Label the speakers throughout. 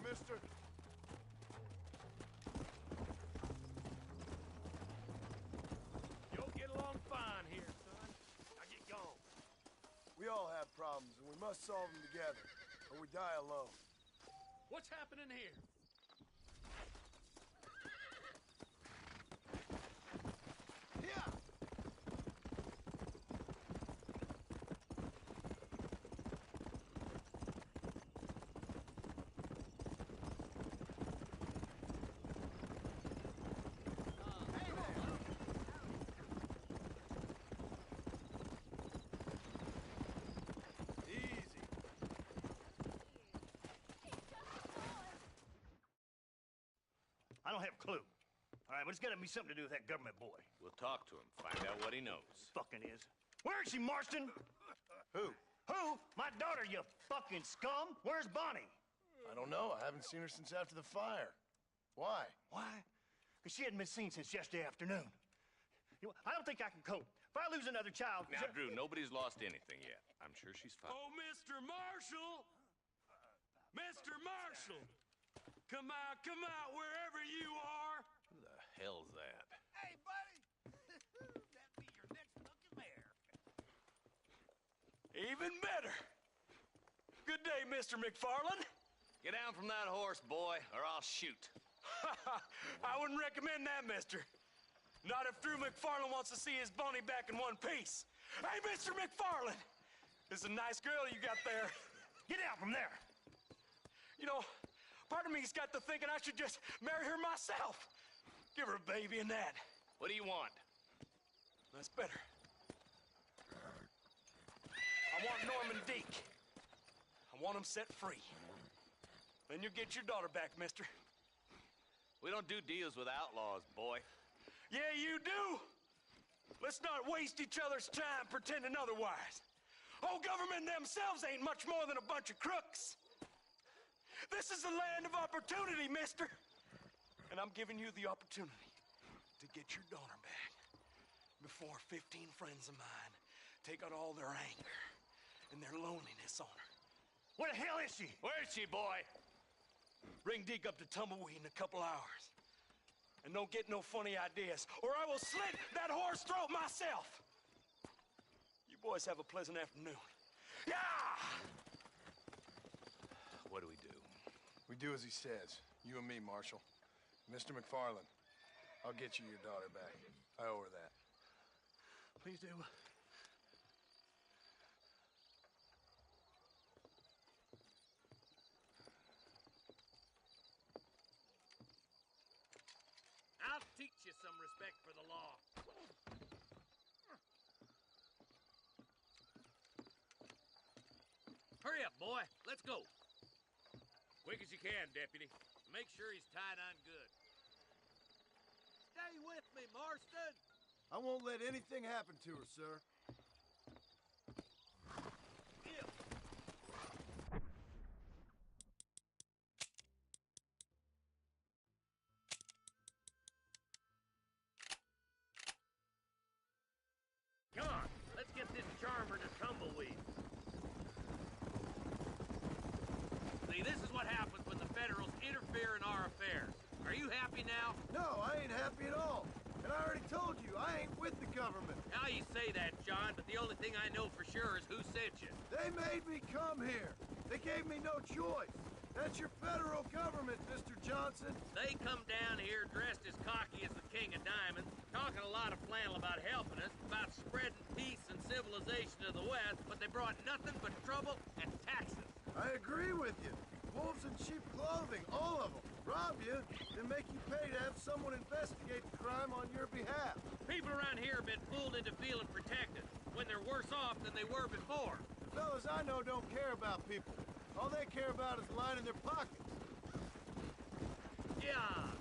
Speaker 1: mister.
Speaker 2: You'll get along fine here, son. Now get going.
Speaker 1: We all have problems, and we must solve them together, or we die alone.
Speaker 2: What's happening here?
Speaker 1: Yeah!
Speaker 3: I don't have a clue. All right, but it's got to be something to do with that government boy.
Speaker 4: We'll talk to him, find out what he knows.
Speaker 3: Fucking is. Where is she, Marston?
Speaker 1: Who?
Speaker 3: Who? My daughter, you fucking scum. Where's Bonnie?
Speaker 1: I don't know. I haven't seen her since after the fire. Why?
Speaker 3: Why? Because she hadn't been seen since yesterday afternoon. You know, I don't think I can cope. If I lose another child...
Speaker 4: Now, Drew, nobody's lost anything yet. I'm sure she's fine.
Speaker 2: Oh, Mr. Marshall! Mr. Marshall! Come out, wherever you are!
Speaker 4: Who the hell's that?
Speaker 5: Hey, buddy! That'd be your next looking mare.
Speaker 2: Even better! Good day, Mr. McFarland.
Speaker 4: Get down from that horse, boy, or I'll shoot.
Speaker 2: I wouldn't recommend that, mister. Not if Drew McFarland wants to see his Bonnie back in one piece. Hey, Mr. McFarland! This is a nice girl you got there.
Speaker 3: Get out from there!
Speaker 2: You know, part of me's got to thinking I should just marry her myself. Give her a baby and that.
Speaker 4: What do you want?
Speaker 2: That's better. I want Norman Deek. I want him set free. Then you'll get your daughter back, mister.
Speaker 4: We don't do deals with outlaws, boy.
Speaker 2: Yeah, you do. Let's not waste each other's time pretending otherwise. Oh, government themselves ain't much more than a bunch of crooks. This is the land of opportunity, mister. And I'm giving you the opportunity to get your daughter back before 15 friends of mine take out all their anger and their loneliness on her.
Speaker 3: Where the hell is she?
Speaker 4: Where is she, boy?
Speaker 2: Bring Deke up to Tumbleweed in a couple hours. And don't get no funny ideas, or I will slit that whore's throat myself. You boys have a pleasant afternoon. Yeah!
Speaker 4: What do we do?
Speaker 1: We do as he says. You and me, Marshal. Mr. McFarland, I'll get you your daughter back. I owe her that.
Speaker 3: Please do.
Speaker 6: I'll teach you some respect for the law. Hurry up, boy. Let's go. Quick as you can, Deputy. Make sure he's tied on good. Stay with me, Marston.
Speaker 1: I won't let anything happen to her, sir.
Speaker 6: Come on, let's get this charmer to Tumbleweed. See, this is what happens when the Federals interfere in our affairs. Are you happy now?
Speaker 1: No, I ain't happy at all. And I already told you, I ain't with the government.
Speaker 6: Now you say that, John, but the only thing I know for sure is who sent you.
Speaker 1: They made me come here. They gave me no choice. That's your federal government, Mr. Johnson.
Speaker 6: They come down here dressed as cocky as the King of Diamonds, talking a lot of flannel about helping us, about spreading peace and civilization to the West, but they brought nothing but trouble and taxes.
Speaker 1: I agree with you. Wolves in sheep clothing, all of them. Rob you, then make you pay to have someone investigate the crime on your behalf.
Speaker 6: People around here have been fooled into feeling protected, when they're worse off than they were before.
Speaker 1: The fellas I know don't care about people. All they care about is lining their pockets.
Speaker 6: Yeah.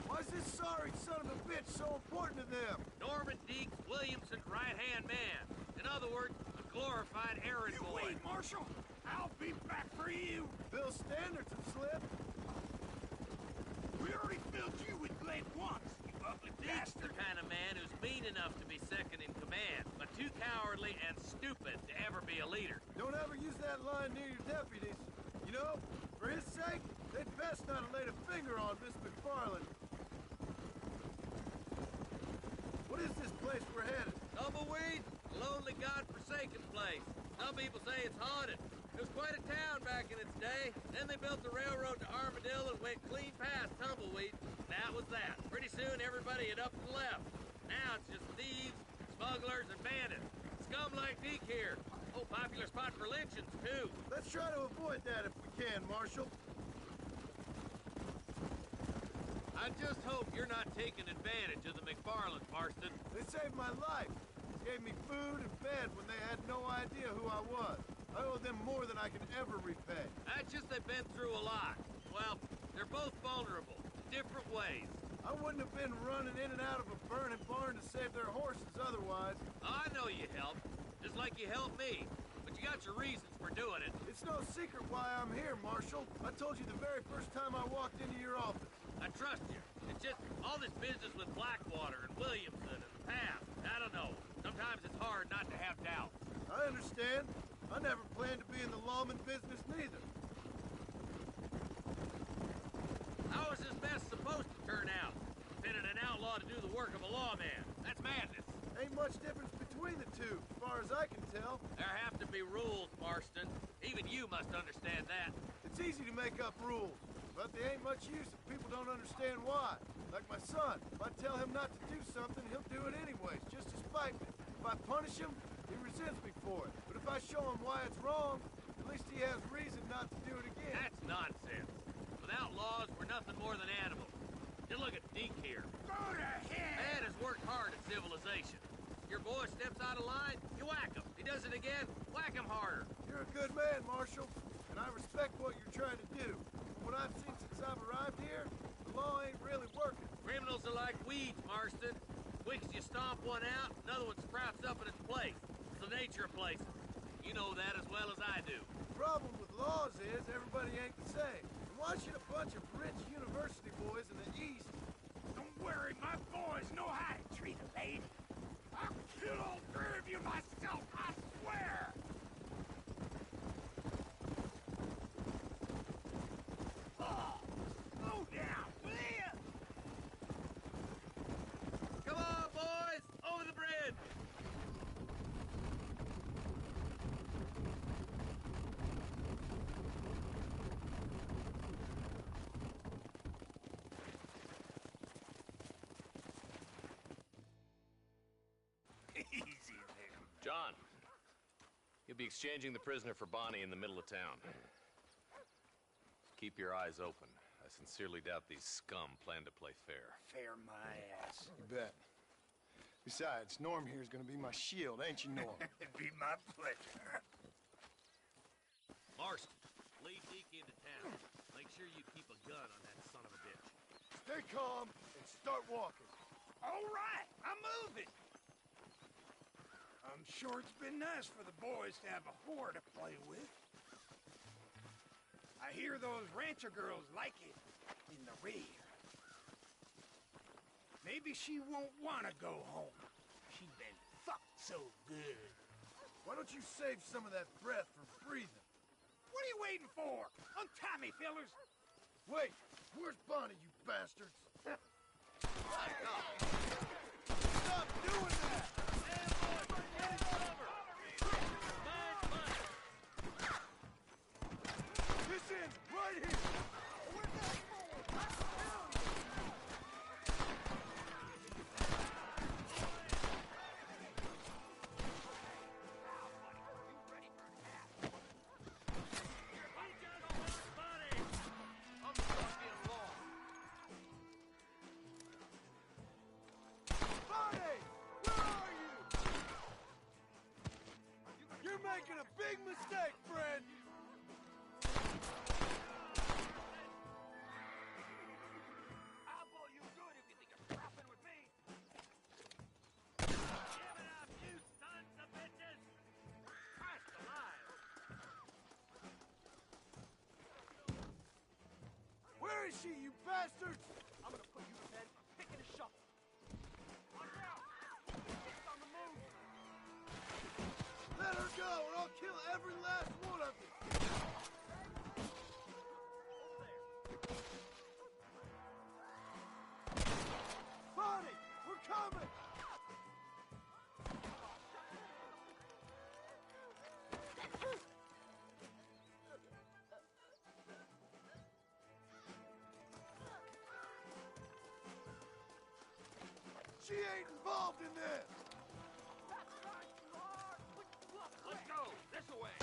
Speaker 1: Why's this sorry son of a bitch so important to them?
Speaker 6: Norman Deeks, Williamson's right-hand man. In other words, a glorified errand boy.
Speaker 5: Wait, Marshal. I'll be back for you.
Speaker 1: Bill's standards have slipped.
Speaker 5: We already filled you with lead once, you ugly
Speaker 6: Deeks the
Speaker 5: bastard.
Speaker 6: kind of man who's mean enough to be second in command, but too cowardly and stupid to ever be a leader.
Speaker 1: Don't ever use that line near your deputies. You know, for his sake, they'd best not have laid a finger on Miss McFarland. What is this place we're headed?
Speaker 6: Tumbleweed, a lonely, god-forsaken place. Some people say it's haunted. It was quite a town back in its day. Then they built the railroad to Armadillo and went clean past Tumbleweed. That was that. Pretty soon everybody had up and left. Now it's just thieves, smugglers, and bandits. Scum like Deke here. Oh, popular spot for lynchings, too.
Speaker 1: Let's try to avoid that if we can, Marshal.
Speaker 6: I just hope you're not taking advantage of the McFarlands, Marston.
Speaker 1: They saved my life. Gave me food and bed when they had no idea who I was. I owe them more than I can ever repay.
Speaker 6: That's just they've been through a lot. Well, they're both vulnerable, different ways.
Speaker 1: I wouldn't have been running in and out of a burning barn to save their horses otherwise.
Speaker 6: I know you helped, just like you helped me. But you got your reasons for doing it.
Speaker 1: It's no secret why I'm here, Marshal. I told you the very first time I walked into your office.
Speaker 6: I trust you. It's just all this business with Blackwater and Williamson and the past. I don't know. Sometimes it's hard not to have doubts.
Speaker 1: I understand. I never planned to be in the lawman business neither.
Speaker 6: How is this mess supposed to turn out? Pinning an outlaw to do the work of a lawman. That's madness.
Speaker 1: Ain't much difference between the two, as far as I can tell.
Speaker 6: There have to be rules, Marston. Even you must understand that.
Speaker 1: It's easy to make up rules, but they ain't much use if people don't understand why. Like my son, if I tell him not to do something, he'll do it anyways, just to spite me. If I punish him, he resents me for it. But if I show him why it's wrong, at least he has reason not to do it again.
Speaker 6: That's nonsense. Without laws, we're nothing more than animals. Just look at Deke here.
Speaker 5: Go to hell!
Speaker 6: Man has worked hard at civilization. Your boy steps out of line, you whack him. He does it again, whack him harder.
Speaker 1: You're a good man, Marshal, and I respect what you're trying to do. From what I've seen since I've arrived here, the law ain't really working.
Speaker 6: Criminals are like weeds, Marston. Quick as you stomp one out, another one sprouts up in its place. It's the nature of places. You know that as well as I do.
Speaker 1: The problem with laws is everybody ain't the same. And why should a bunch of rich university boys in the East...
Speaker 5: Don't worry, my boys know how to treat a lady. I'll kill all three of you myself, I swear! Oh, slow down, will ya?
Speaker 6: Come on, boys! Over the bridge!
Speaker 5: Easy there.
Speaker 4: John, you'll be exchanging the prisoner for Bonnie in the middle of town. Keep your eyes open. I sincerely doubt these scum plan to play fair.
Speaker 5: Fair my ass.
Speaker 1: You bet. Besides, Norm here is gonna be my shield, ain't you, Norm?
Speaker 5: It'd be my pleasure.
Speaker 6: Marston, lead Deke into town. Make sure you keep a gun on that son of a bitch.
Speaker 1: Stay calm and start walking.
Speaker 5: All right, I'm moving. I'm sure it's been nice for the boys to have a whore to play with. I hear those rancher girls like it in the rear. Maybe she won't want to go home. She's been fucked so good.
Speaker 1: Why don't you save some of that breath for breathing?
Speaker 5: What are you waiting for? Untie me, fellas.
Speaker 1: Wait, where's Bonnie, you bastards? Stop doing that! This ends right here! Bonnie! Where are you? You're making a big mistake, friend!
Speaker 5: I'll blow you good if you think you're scrapping with me. Give it up, you sons of bitches! Christ alive!
Speaker 1: Where is she, you bastards?
Speaker 3: I'm gonna put you to bed, pick and a shovel.
Speaker 5: Watch out! It's on the move!
Speaker 1: Let her go, and I'll kill every last one of you! Bonnie, we're coming! She ain't involved in this!
Speaker 5: Let's go! This way!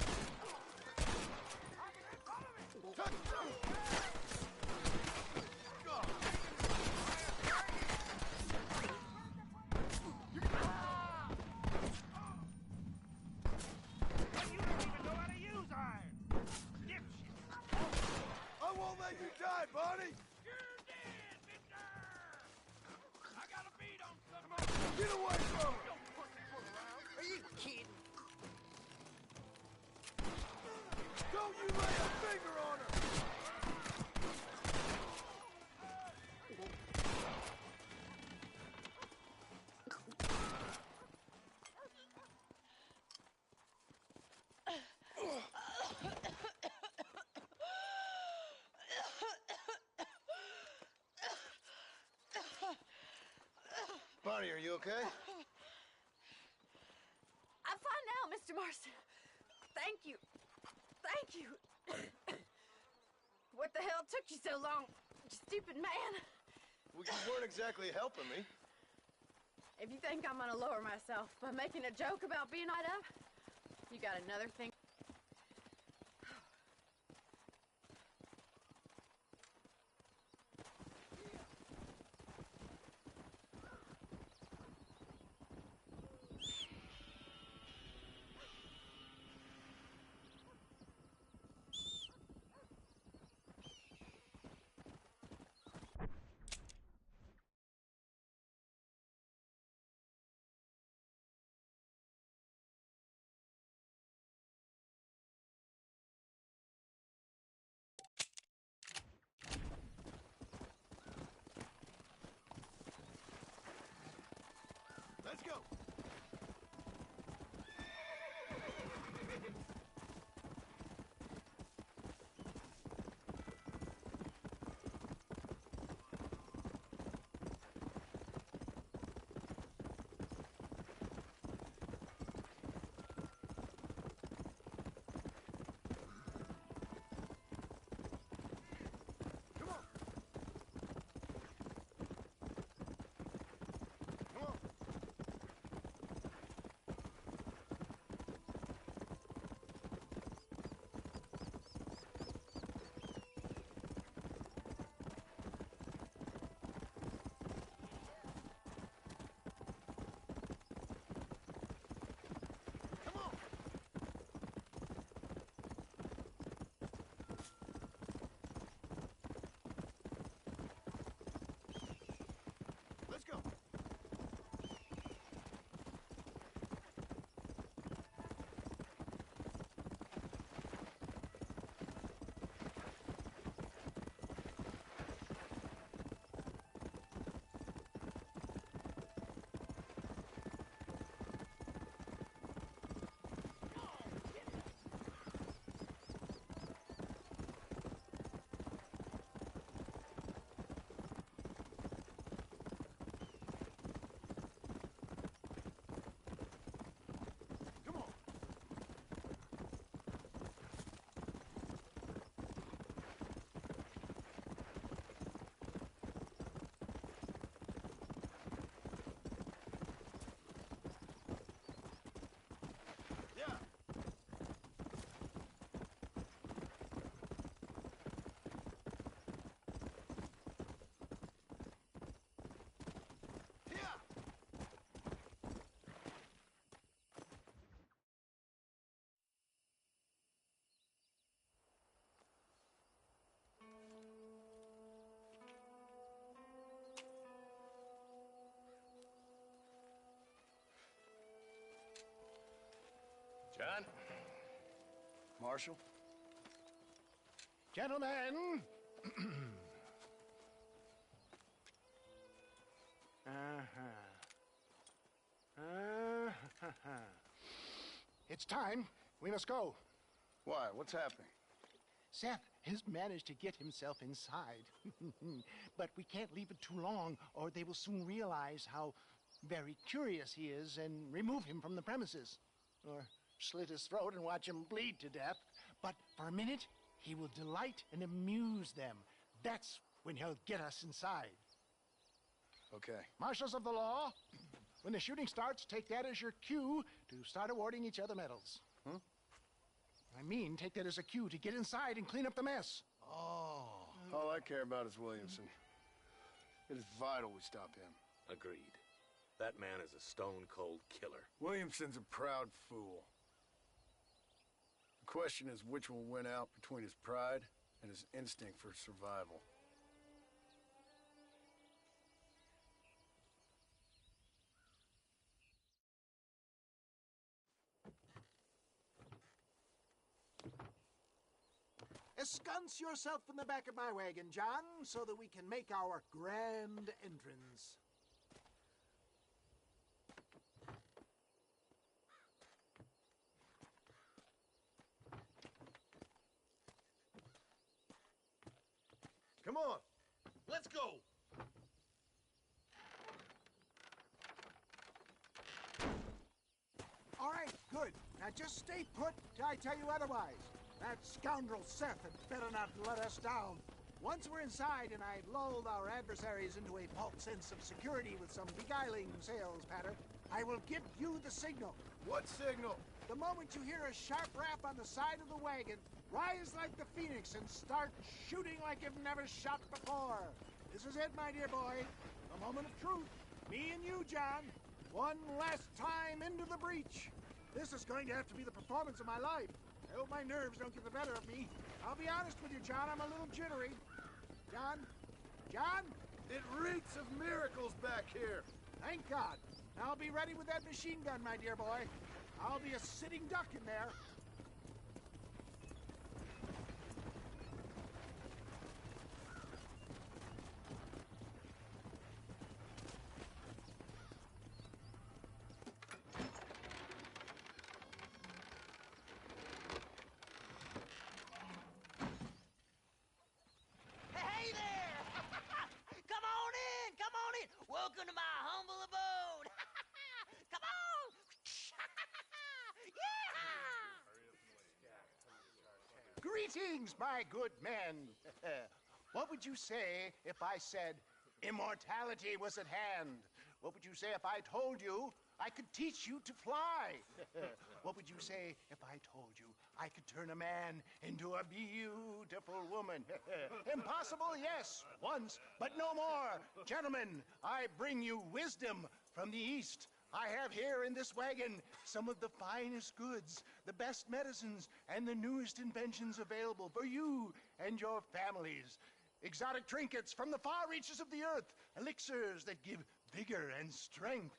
Speaker 1: Touch through! God.
Speaker 5: You don't even know how to use iron! Dipshit!
Speaker 1: I won't let you die, Bonnie!
Speaker 5: You're dead, mister! I got a beat on someone!
Speaker 1: Get away from her!
Speaker 5: Don't pussyfoot around! Are you kidding?
Speaker 1: Don't you lay a finger on her! Bonnie, are you okay?
Speaker 7: I'm fine now, Mr. Marston. Thank you. Thank you. What the hell took you so long, you stupid man?
Speaker 1: Well, you weren't exactly helping me.
Speaker 7: If you think I'm gonna lower myself by making a joke about being tied up, you got another thing.
Speaker 4: John?
Speaker 1: Marshal?
Speaker 8: Gentlemen! It's time. We must go.
Speaker 1: Why? What's happening?
Speaker 8: Seth has managed to get himself inside. But we can't leave it too long, or they will soon realize how very curious he is and remove him from the premises. Or slit his throat and watch him bleed to death. But for a minute, he will delight and amuse them. That's when he'll get us inside.
Speaker 1: Okay.
Speaker 8: Marshals of the law, when the shooting starts, take that as your cue to start awarding each other medals.
Speaker 1: Huh?
Speaker 8: I mean, take that as a cue to get inside and clean up the mess.
Speaker 1: Oh. All I care about is Williamson. It is vital we stop him.
Speaker 2: Agreed. That man is a stone-cold killer.
Speaker 1: Williamson's a proud fool. The question is which will win out between his pride and his instinct for survival.
Speaker 9: Ensconce yourself in the back of my wagon, John, so that we can make our grand entrance.
Speaker 1: Come on!
Speaker 6: Let's go!
Speaker 9: All right, good. Now just stay put till I tell you otherwise. That scoundrel Seth had better not let us down. Once we're inside and I've lulled our adversaries into a false sense of security with some beguiling sales patter, I will give you the signal.
Speaker 1: What signal?
Speaker 9: The moment you hear a sharp rap on the side of the wagon, rise like the phoenix and start shooting like you've never shot before. This is it, my dear boy. The moment of truth. Me and you, John. One last time into the breach. This is going to have to be the performance of my life. I hope my nerves don't get the better of me. I'll be honest with you, John, I'm a little jittery. John? John?
Speaker 1: It reeks of miracles back here.
Speaker 9: Thank God. I'll be ready with that machine gun, my dear boy. I'll be a sitting duck in there.
Speaker 10: Hey there! Come on in! Come on in! Welcome to my humble abode! Come on! Yeah!
Speaker 8: Greetings, my good men. What would you say if I said immortality was at hand? What would you say if I told you I could teach you to fly? What would you say if I told you I could turn a man into a beautiful woman? Impossible, yes, once, but no more. Gentlemen, I bring you wisdom from the East. I have here in this wagon some of the finest goods, the best medicines, and the newest inventions available for you and your families. Exotic trinkets from the far reaches of the earth, elixirs that give vigor and strength.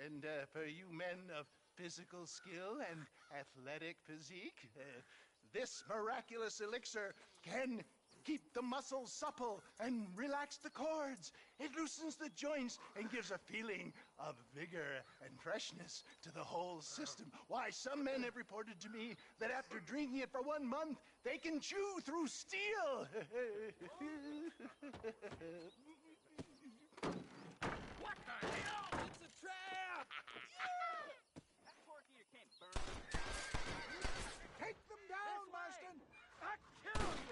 Speaker 8: And for you men of physical skill and athletic physique, this miraculous elixir can keep the muscles supple and relax the cords. It loosens the joints and gives a feeling of vigor and freshness to the whole system. Why, some men have reported to me that after drinking it for 1 month, they can chew through steel.
Speaker 6: What the hell? It's a trap!
Speaker 10: That porky here can't burn.
Speaker 9: Take them down, Marston!
Speaker 6: I kill you!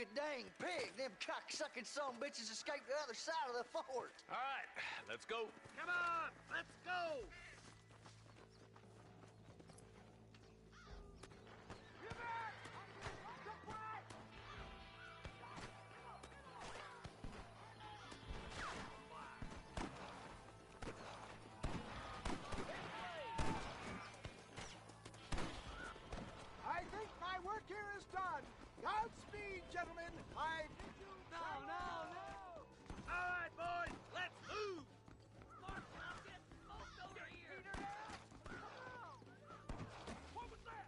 Speaker 10: a dang pig. Them cock-sucking son bitches escaped the other side of the fort.
Speaker 4: All right, let's go.
Speaker 6: Come on, let's go!
Speaker 9: I think my work here is done. Godspeed, gentlemen. I bid you
Speaker 6: No! All right, boys, let's move!
Speaker 10: Mark, I'm getting smoked over here.
Speaker 6: What was that?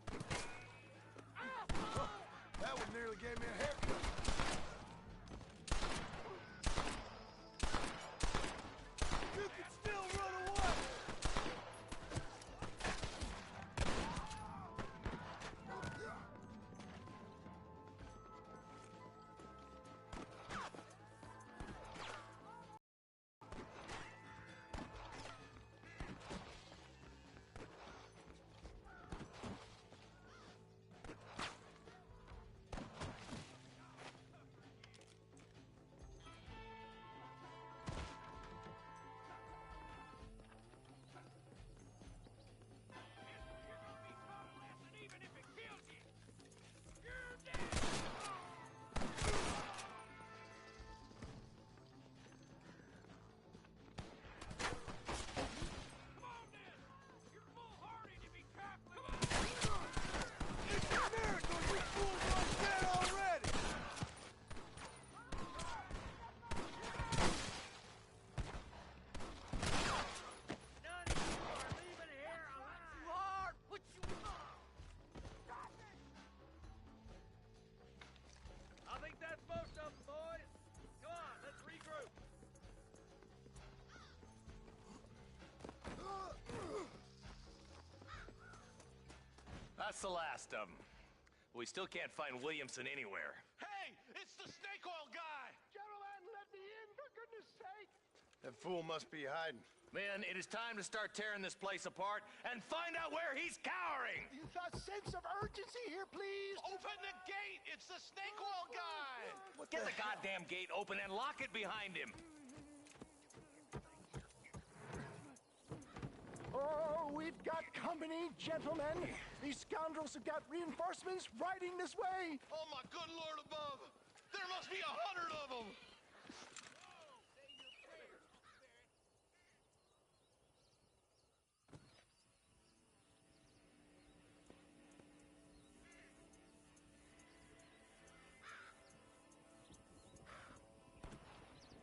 Speaker 1: That one nearly gave me a haircut. You can still run away!
Speaker 5: Even if it kills you, you're dead! Come on, then! You're foolhardy to be trapped! Come on!
Speaker 1: It's a miracle you fools aren't dead already!
Speaker 6: None of you are leaving here alive!
Speaker 10: Hard, what you
Speaker 6: I think that's most of them, boys. Come on, let's regroup.
Speaker 4: That's the last of them. We still can't find Williamson anywhere.
Speaker 2: Hey, it's the snake oil guy!
Speaker 9: Gentlemen, let me in, for goodness sake.
Speaker 1: That fool must be hiding.
Speaker 4: Men, it is time to start tearing this place apart and find out where he's cowering!
Speaker 9: A sense of urgency here, please.
Speaker 2: Open the gate! It's the snake oil guy!
Speaker 4: Get the goddamn gate open and lock it behind him!
Speaker 9: Oh, we've got company, gentlemen. These scoundrels have got reinforcements riding this way.
Speaker 2: Oh my good lord above! There must be 100 of them!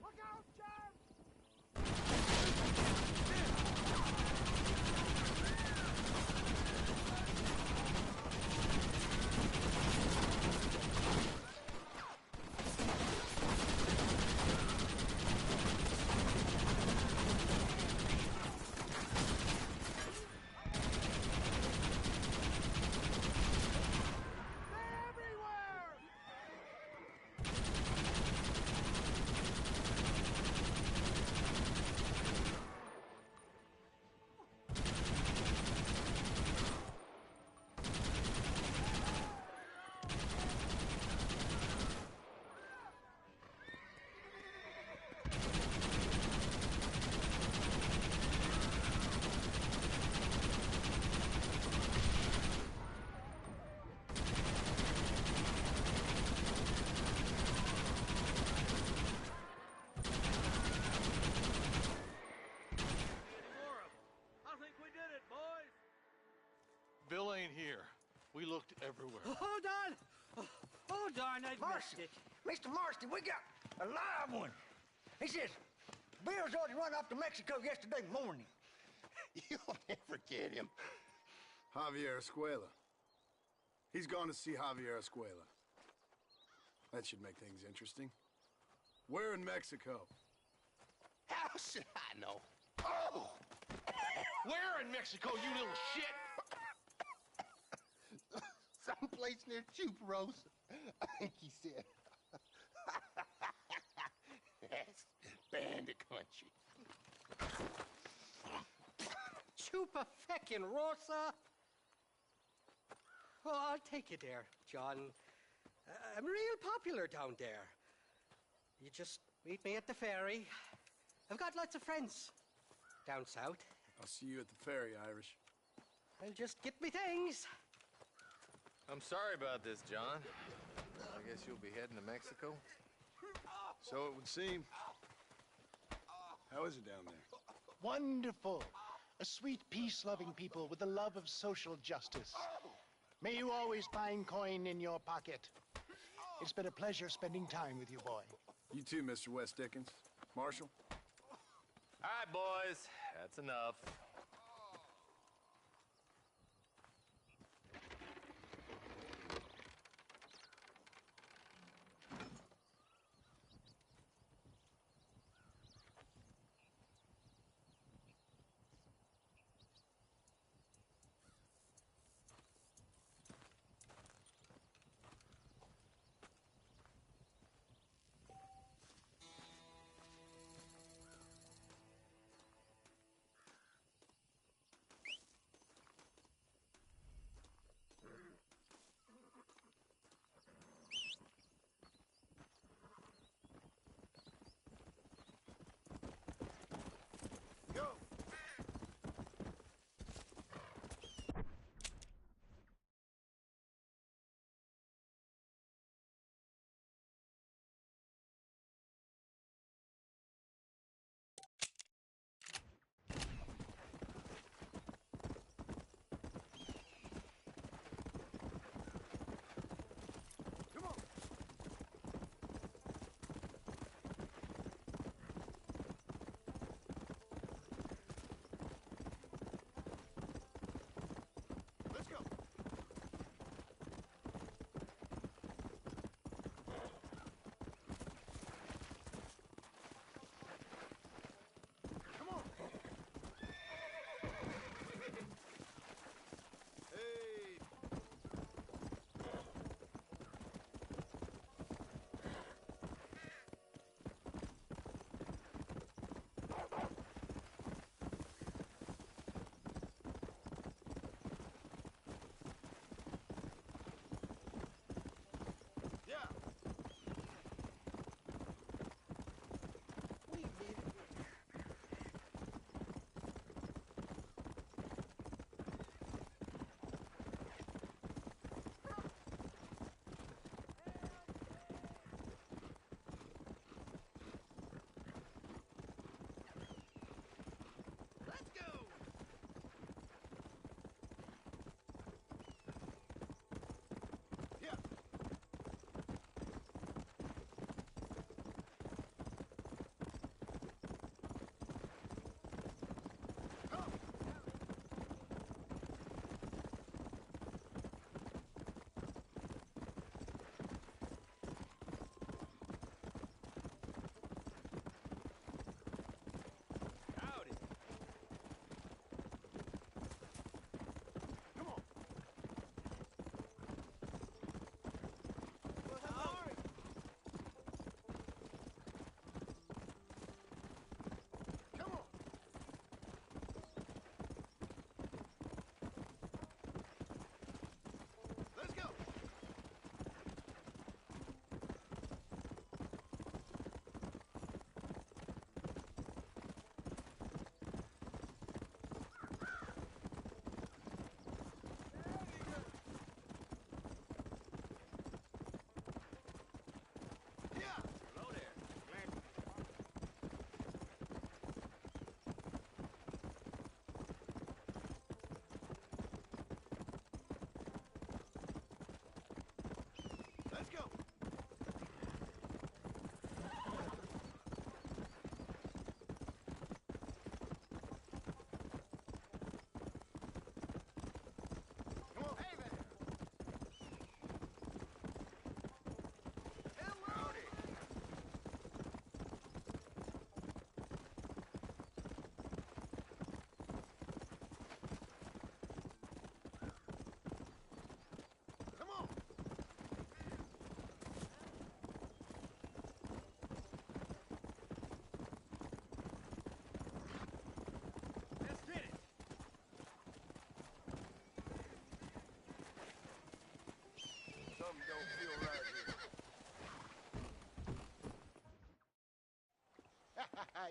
Speaker 9: Look out, John! They're everywhere!
Speaker 6: Any more of them? I think we did it, boys.
Speaker 2: Bill ain't here. We looked everywhere.
Speaker 10: Hold on! Oh, darn, I missed it. Mr. Marston, we got a live one. He says, Bill's already run off to Mexico yesterday morning.
Speaker 8: You'll never get him.
Speaker 1: Javier Escuela. He's gone to see Javier Escuela. That should make things interesting. Where in Mexico?
Speaker 8: How should I know? Oh!
Speaker 2: Where in Mexico, you little shit?
Speaker 8: Someplace near Chuparosa, I think he said. That's bandit country.
Speaker 11: Chupa feckin' Rosa. Oh, I'll take you there, John. I'm real popular down there. You just meet me at the ferry. I've got lots of friends down south.
Speaker 1: I'll see you at the ferry, Irish.
Speaker 11: I'll just get me things.
Speaker 12: I'm sorry about this, John. I guess you'll be heading to Mexico?
Speaker 1: So it would seem. How is it down there?
Speaker 8: Wonderful. A sweet, peace-loving people with the love of social justice. May you always find coin in your pocket. It's been a pleasure spending time with you, boy.
Speaker 1: You too, Mr. West Dickens. Marshal?
Speaker 12: All right, boys. That's enough.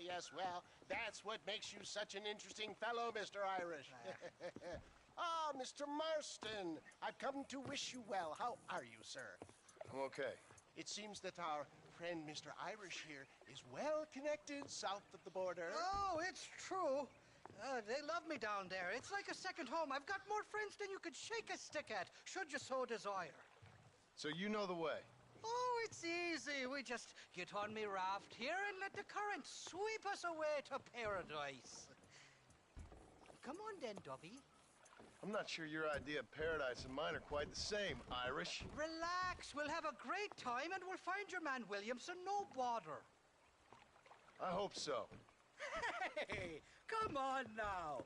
Speaker 8: yes, well, that's what makes you such an interesting fellow, Mr. Irish. Ah, Mr. Marston, I've come to wish you well. How are you, sir?
Speaker 1: I'm okay.
Speaker 8: It seems that our friend Mr. Irish here is well connected south of the border.
Speaker 11: Oh, it's true. They love me down there. It's like a second home. I've got more friends than you could shake a stick at, should you so desire.
Speaker 1: So you know the way?
Speaker 11: Oh, it's easy. We just get on me raft here and let the current sweep us away to paradise. Come on then, Dubby.
Speaker 1: I'm not sure your idea of paradise and mine are quite the same, Irish.
Speaker 11: Relax. We'll have a great time and we'll find your man Williamson, no bother.
Speaker 1: I hope so.
Speaker 13: Hey, come on now.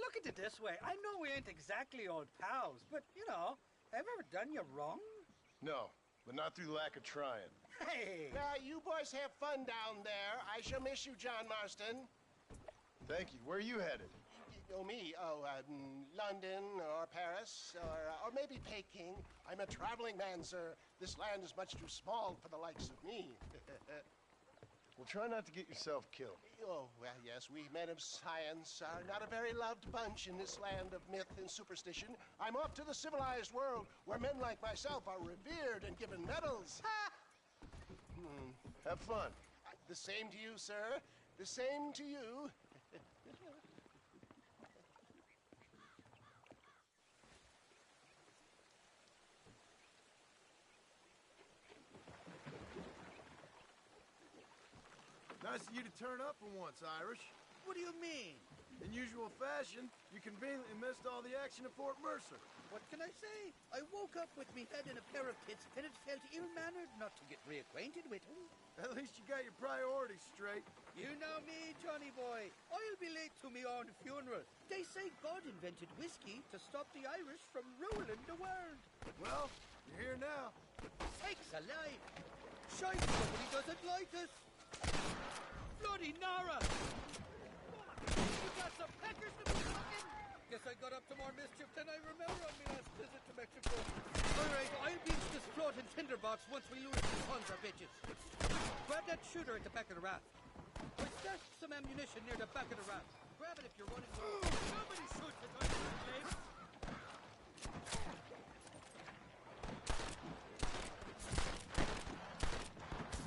Speaker 13: Look at it this way. I know we ain't exactly old pals, but, you know, have I ever done you wrong?
Speaker 1: No, but not through lack of trying.
Speaker 13: Hey!
Speaker 8: You boys have fun down there. I shall miss you, John Marston.
Speaker 1: Thank you. Where are you headed?
Speaker 8: Oh, me? Oh, London or Paris or maybe Peking. I'm a traveling man, sir. This land is much too small for the likes of me.
Speaker 1: Well, try not to get yourself killed.
Speaker 8: Oh, well, yes, we men of science are not a very loved bunch in this land of myth and superstition. I'm off to the civilized world, where men like myself are revered and given medals. Ha!
Speaker 1: Have fun.
Speaker 8: The same to you, sir. The same to you.
Speaker 1: Nice of you to turn up for once, Irish.
Speaker 13: What do you mean?
Speaker 1: In usual fashion, you conveniently missed all the action at Fort Mercer.
Speaker 13: What can I say? I woke up with me head in a pair of tits, and it felt ill-mannered not to get reacquainted with him.
Speaker 1: At least you got your priorities straight.
Speaker 13: You know me, Johnny boy. I'll be late to me own funeral. They say God invented whiskey to stop the Irish from ruling the world.
Speaker 1: Well, you're here now.
Speaker 13: Sakes alive! Shite, somebody doesn't like us. Bloody Nara! You got some peckers to be fucking? Guess I got up to more mischief than I remember on my last visit to Mexico. All right, I'll beach this floating tinderbox once we lose these tons of bitches. Grab that shooter at the back of the raft. I stashed some ammunition near the back of the raft. Grab it if you're running low. Nobody shoots at us, slave.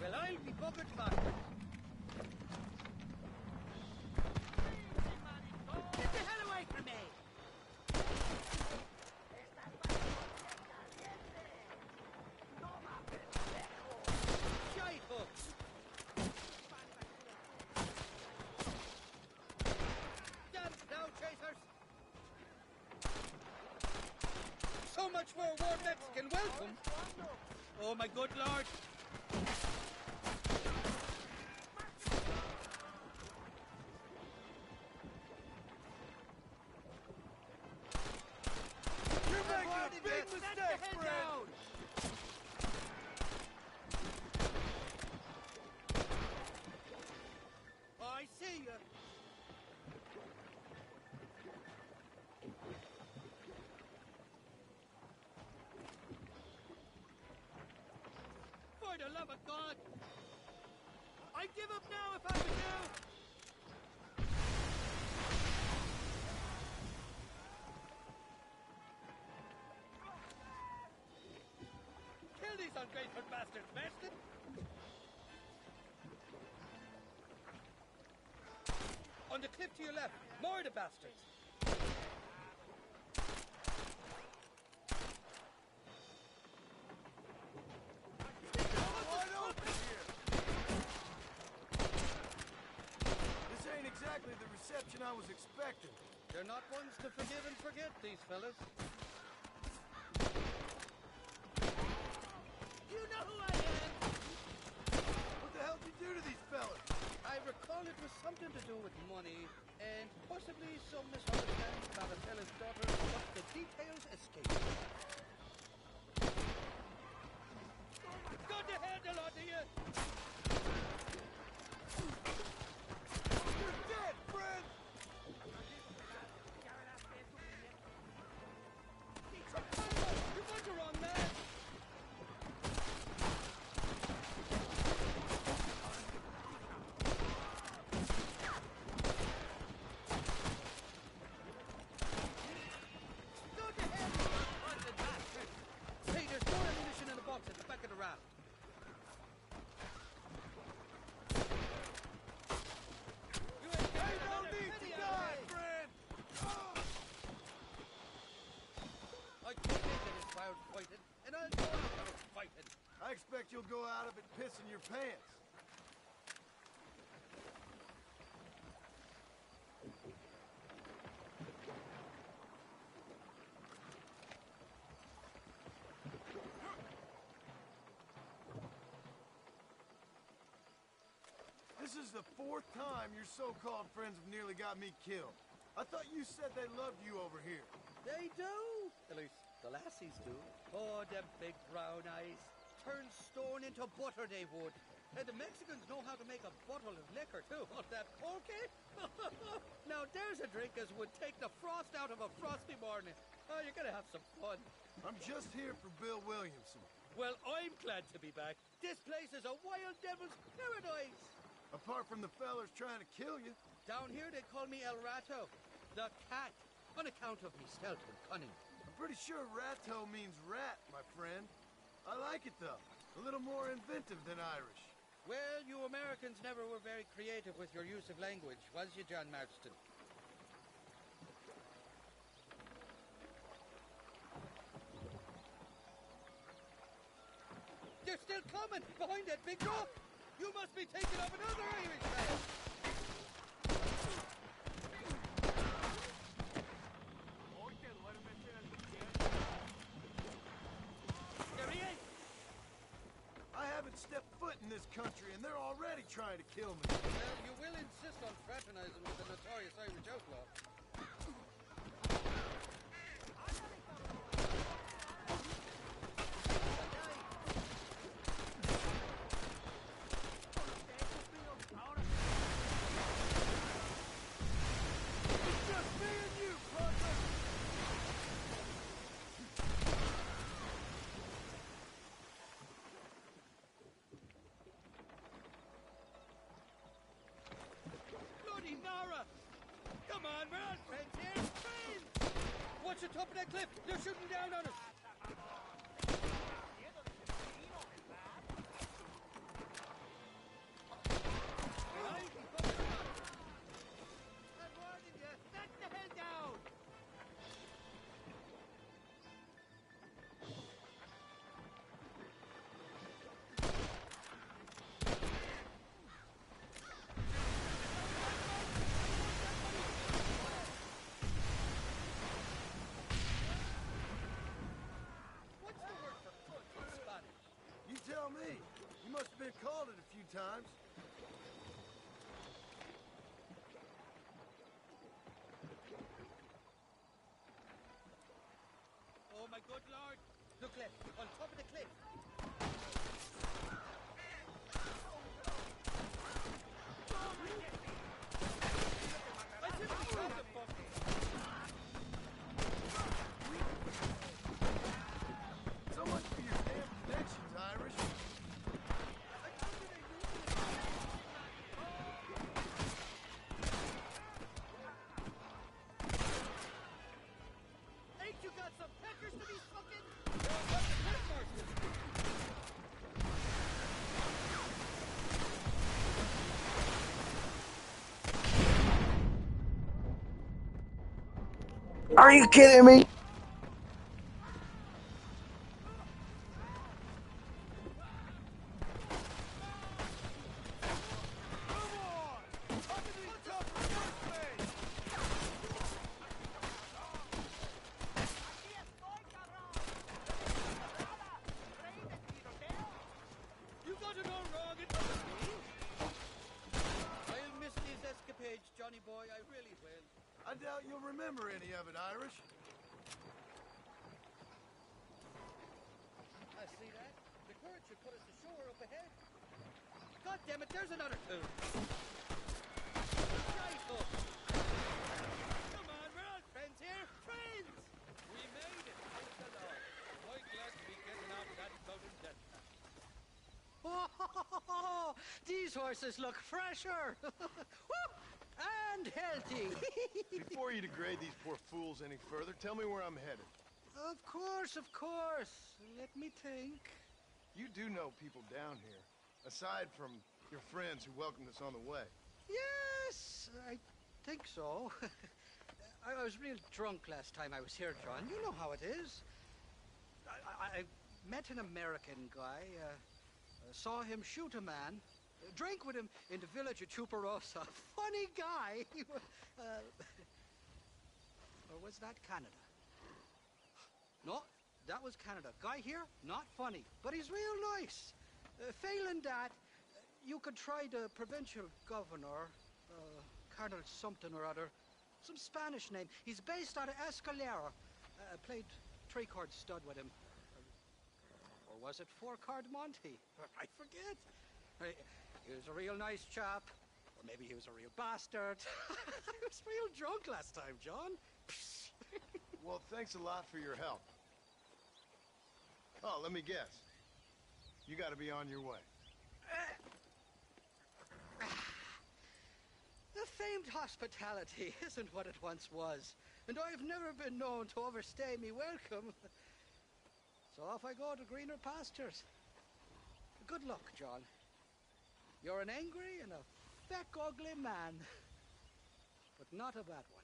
Speaker 13: Well, I'll be buggered back. Get the hell away from me! Shite hooks! Damn down chasers! So much for a warm Mexican welcome! Oh my good lord! For the love of God! I'd give up now if I were you! Kill these ungrateful bastards, Marston! On the cliff to your left, more of the bastards!
Speaker 1: Exactly the reception I was expecting.
Speaker 13: They're not ones to forgive and forget, these fellas. You know who I am!
Speaker 1: What the hell did you do to these fellas?
Speaker 13: I recall it was something to do with money, and possibly some misunderstanding about a fella's daughter, but the details escape me. Got the handle on you!
Speaker 1: pissing your pants. This is the 4th time your so-called friends have nearly got me killed. I thought you said they loved you over here.
Speaker 11: They do. At least the lassies do. Oh, them big brown eyes. Turn stone into butter they would. And the Mexicans know how to make a bottle of liquor, too. Oh, that pulque? Now, there's a drink as would take the frost out of a frosty morning. Oh, you're gonna have some fun.
Speaker 1: I'm just here for Bill Williamson.
Speaker 11: Well, I'm glad to be back. This place is a wild devil's paradise.
Speaker 1: Apart from the fellers trying to kill you.
Speaker 11: Down here, they call me El Rato, the cat, on account of me stealth and cunning.
Speaker 1: I'm pretty sure Rato means rat, my friend. I like it, though. A little more inventive than Irish.
Speaker 11: Well, you Americans never were very creative with your use of language, was you, John Marston? They're still coming behind that big rock. You must be taking up another Irish man. There he is.
Speaker 1: I haven't stepped foot in this country, and they're already trying to kill me.
Speaker 11: Well, you will insist on fraternizing with the notorious Irish outlaw. Come on, we're on friends here. Friends! Watch the top of that cliff. They're shooting down on us. I'm warning you. Knock the hell down.
Speaker 1: Tell me. You must have been called it a few times.
Speaker 11: Oh, my good lord. Look left, on top of the cliff. I simply got the fuck.
Speaker 1: So much for your damn connections, Irish.
Speaker 11: Ain't you got some peckers to be fucking?
Speaker 10: Are you kidding me?
Speaker 11: You got it all wrong. It wasn't me. I'll miss these escapades, Johnny boy. I really will.
Speaker 1: I doubt you'll remember any of it, Irish.
Speaker 11: I see that. The current should put us ashore up ahead. God damn it, there's another two. Rifle. Come on, we're all friends here. Friends! We made it. Thank the Lord. Quite glad to be getting out of that mountain death.
Speaker 13: Oh, these horses look fresher. Whoop! And healthy.
Speaker 1: Before you degrade these poor fools any further, tell me where I'm headed.
Speaker 13: Of course, of course. Let me think.
Speaker 1: You do know people down here, aside from your friends who welcomed us on the way.
Speaker 13: Yes, I think so. I was real drunk last time I was here, John. You know how it is. I met an American guy,
Speaker 11: saw him shoot a man, drank with him in the village of Chuparosa. Funny guy. Or was that Canada? No, that was Canada. Guy here, not funny, but he's real nice. Failing that, you could try the provincial governor, Colonel something or other. Some Spanish name. He's based out of Escalera. Played three-card stud with him. Or was it four-card Monty? I forget. He was a real nice chap. Or maybe he was a real bastard. I was real drunk last time, John.
Speaker 1: Well, thanks a lot for your help. Oh, let me guess. You gotta be on your way.
Speaker 11: The famed hospitality isn't what it once was, and I've never been known to overstay me welcome. So off I go to greener pastures. Good luck, John. You're an angry and a feck ugly man, but not a bad one.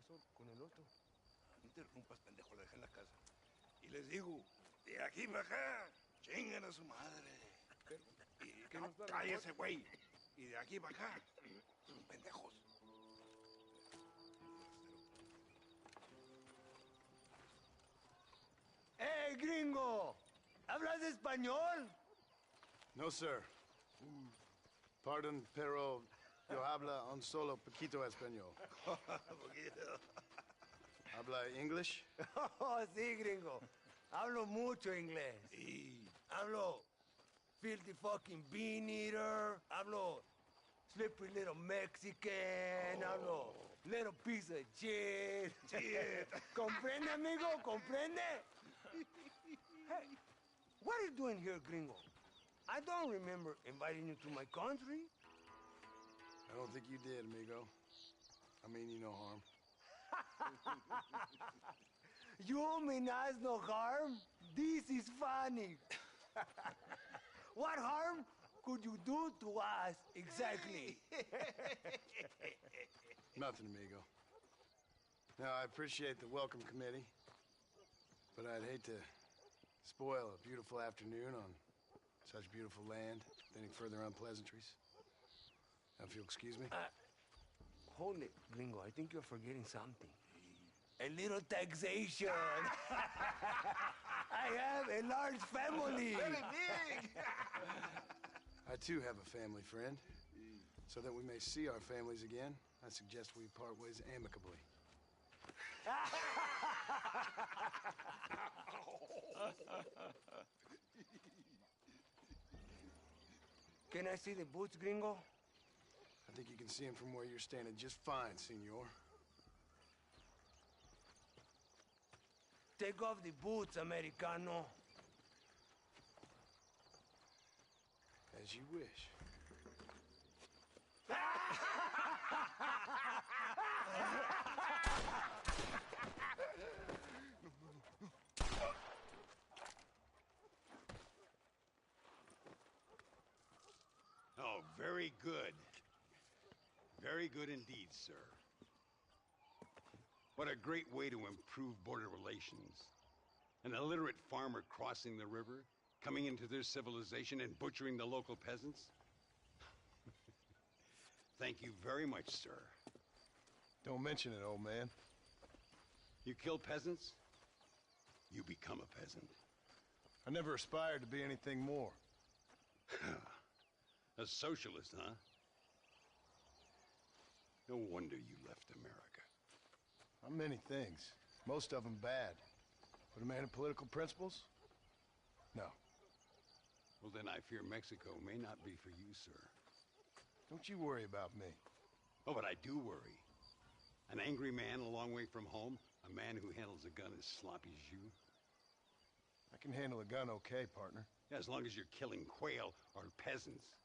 Speaker 5: pasó con el otro? Interrumpas, pendejo, lo dejé en la casa. Y les digo, de aquí para acá, chingan a su madre. Cállese, güey. Y de aquí para acá, son pendejos.
Speaker 10: ¡Eh, gringo! ¿Hablas español?
Speaker 1: No, sir. Pardon, pero yo habla un solo poquito español. ¿Habla English?
Speaker 10: Oh, sí, gringo. Hablo mucho inglés.
Speaker 5: Sí.
Speaker 10: Hablo filthy fucking bean eater. Hablo slippery little Mexican. Hablo little piece of shit. ¿Comprende, amigo? ¿Comprende? Hey, what are you doing here, gringo? I don't remember inviting you to my country.
Speaker 1: I don't think you did, amigo. I mean you no harm.
Speaker 10: You mean us no harm? This is funny. What harm could you do to us exactly?
Speaker 1: Nothing, amigo. Now, I appreciate the welcome committee, but I'd hate to spoil a beautiful afternoon on such beautiful land with any further unpleasantries. Now, if you'll excuse me.
Speaker 10: Hold it, gringo. I think you're forgetting something. A little taxation. I have a large family.
Speaker 1: Very big. I too have a family friend. So that we may see our families again, I suggest we part ways amicably.
Speaker 10: Can I see the boots, gringo?
Speaker 1: I think you can see them from where you're standing just fine, senor.
Speaker 10: Take off the boots, Americano.
Speaker 1: As you wish.
Speaker 5: Oh, very good. Very good indeed, sir. What a great way to improve border relations. An illiterate farmer crossing the river, coming into their civilization and butchering the local peasants? Thank you very much, sir.
Speaker 1: Don't mention it, old man.
Speaker 5: You kill peasants, you become a peasant.
Speaker 1: I never aspired to be anything more.
Speaker 5: A socialist, huh? No wonder you left America.
Speaker 1: I'm many things. Most of them bad. But a man of political principles? No.
Speaker 5: Well, then I fear Mexico may not be for you, sir.
Speaker 1: Don't you worry about me.
Speaker 5: Oh, but I do worry. An angry man a long way from home, a man who handles a gun as sloppy as you.
Speaker 1: I can handle a gun okay, partner.
Speaker 5: Yeah, as long as you're killing quail or peasants.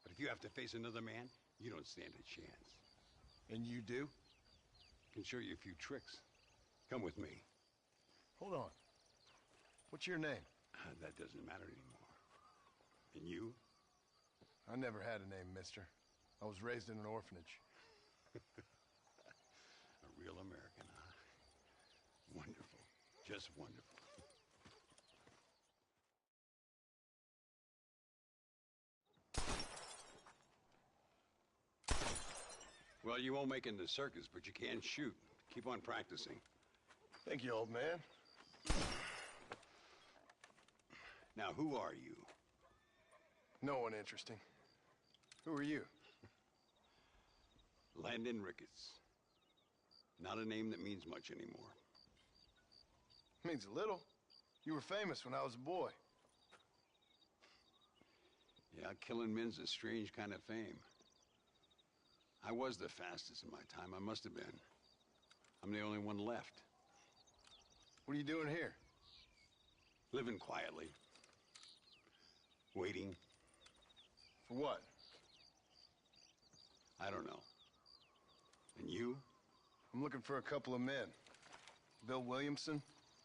Speaker 5: But if you have to face another man, you don't stand a chance.
Speaker 1: And you do?
Speaker 5: Can show you a few tricks. Come with me.
Speaker 1: Hold on. What's your name?
Speaker 5: That doesn't matter anymore. And you?
Speaker 1: I never had a name, mister. I was raised in an orphanage.
Speaker 5: A real American, huh? Wonderful. Just wonderful. Well, you won't make it in the circus, but you can shoot. Keep on practicing.
Speaker 1: Thank you, old man.
Speaker 5: Now, who are you?
Speaker 1: No one interesting. Who are you?
Speaker 5: Landon Ricketts. Not a name that means much anymore.
Speaker 1: Means a little. You were famous when I was a boy.
Speaker 5: Yeah, killing men's a strange kind of fame. I was the fastest in my time. I must have been. I'm the only one left.
Speaker 1: What are you doing here?
Speaker 5: Living quietly. Waiting.
Speaker 1: For what?
Speaker 5: I don't know. And you?
Speaker 1: I'm looking for a couple of men. Bill Williamson,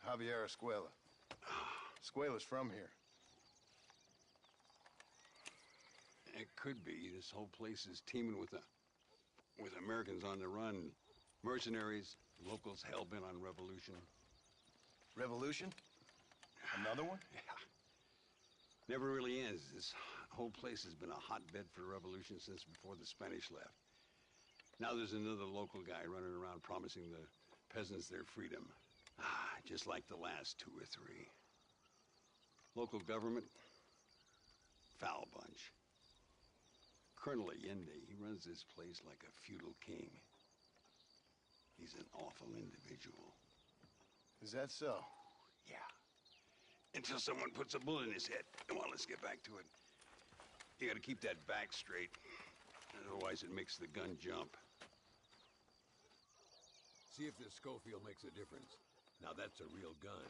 Speaker 1: Javier Escuela. Escuela's from here.
Speaker 5: It could be. This whole place is teeming with Americans on the run. Mercenaries, Locals hell-bent on revolution.
Speaker 1: Revolution? Another one?
Speaker 5: Yeah. Never really ends. This whole place has been a hotbed for revolution since before the Spanish left. Now there's another local guy running around promising the peasants their freedom. Just like the last 2 or 3. Local government, foul bunch. Colonel Allende, he runs this place like a feudal king. He's an awful individual.
Speaker 1: Is that so?
Speaker 5: Yeah. Until someone puts a bullet in his head. Come on, let's get back to it. You gotta keep that back straight. Otherwise it makes the gun jump.
Speaker 14: See if this Schofield makes a difference. Now that's a real gun.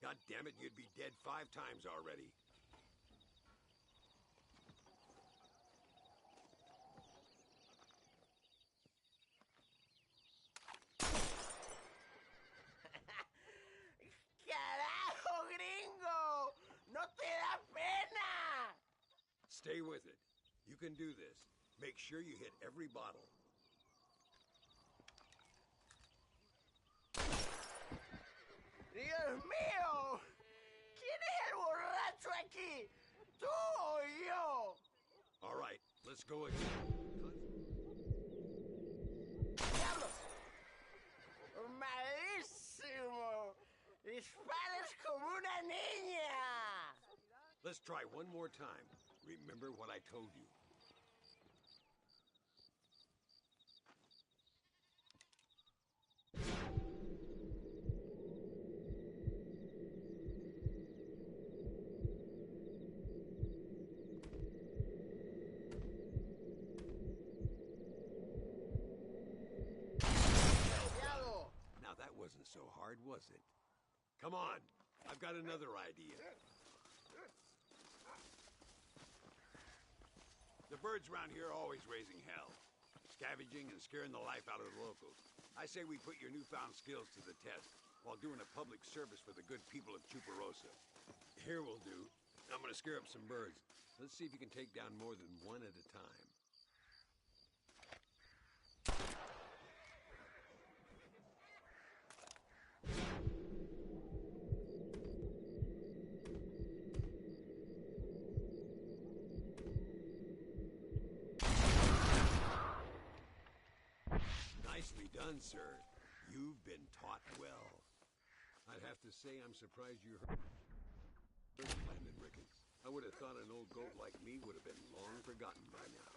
Speaker 14: God damn it, you'd be dead 5 times already.
Speaker 10: ¡Carajo, gringo! ¡No te da pena!
Speaker 14: Stay with it. You can do this. Make sure you hit every bottle.
Speaker 10: ¡Dios mío! ¿Quién es el borracho aquí? ¿Tú o yo?
Speaker 14: All right, let's go again.
Speaker 10: ¡Diablos! ¡Malísimo! ¡Disparas como una niña!
Speaker 14: Let's try one more time. Remember what I told you. Now that wasn't so hard, was it? Come on, I've got another idea. The birds around here are always raising hell, scavenging and scaring the life out of the locals. I say we put your newfound skills to the test while doing a public service for the good people of Chuparosa. Here will do. I'm gonna scare up some birds. Let's see if you can take down more than one at a time. Nicely done, sir. You've been taught well. I'd have to say I'm surprised you heard Landon Ricketts. I would have thought an old goat like me would have been long forgotten by now.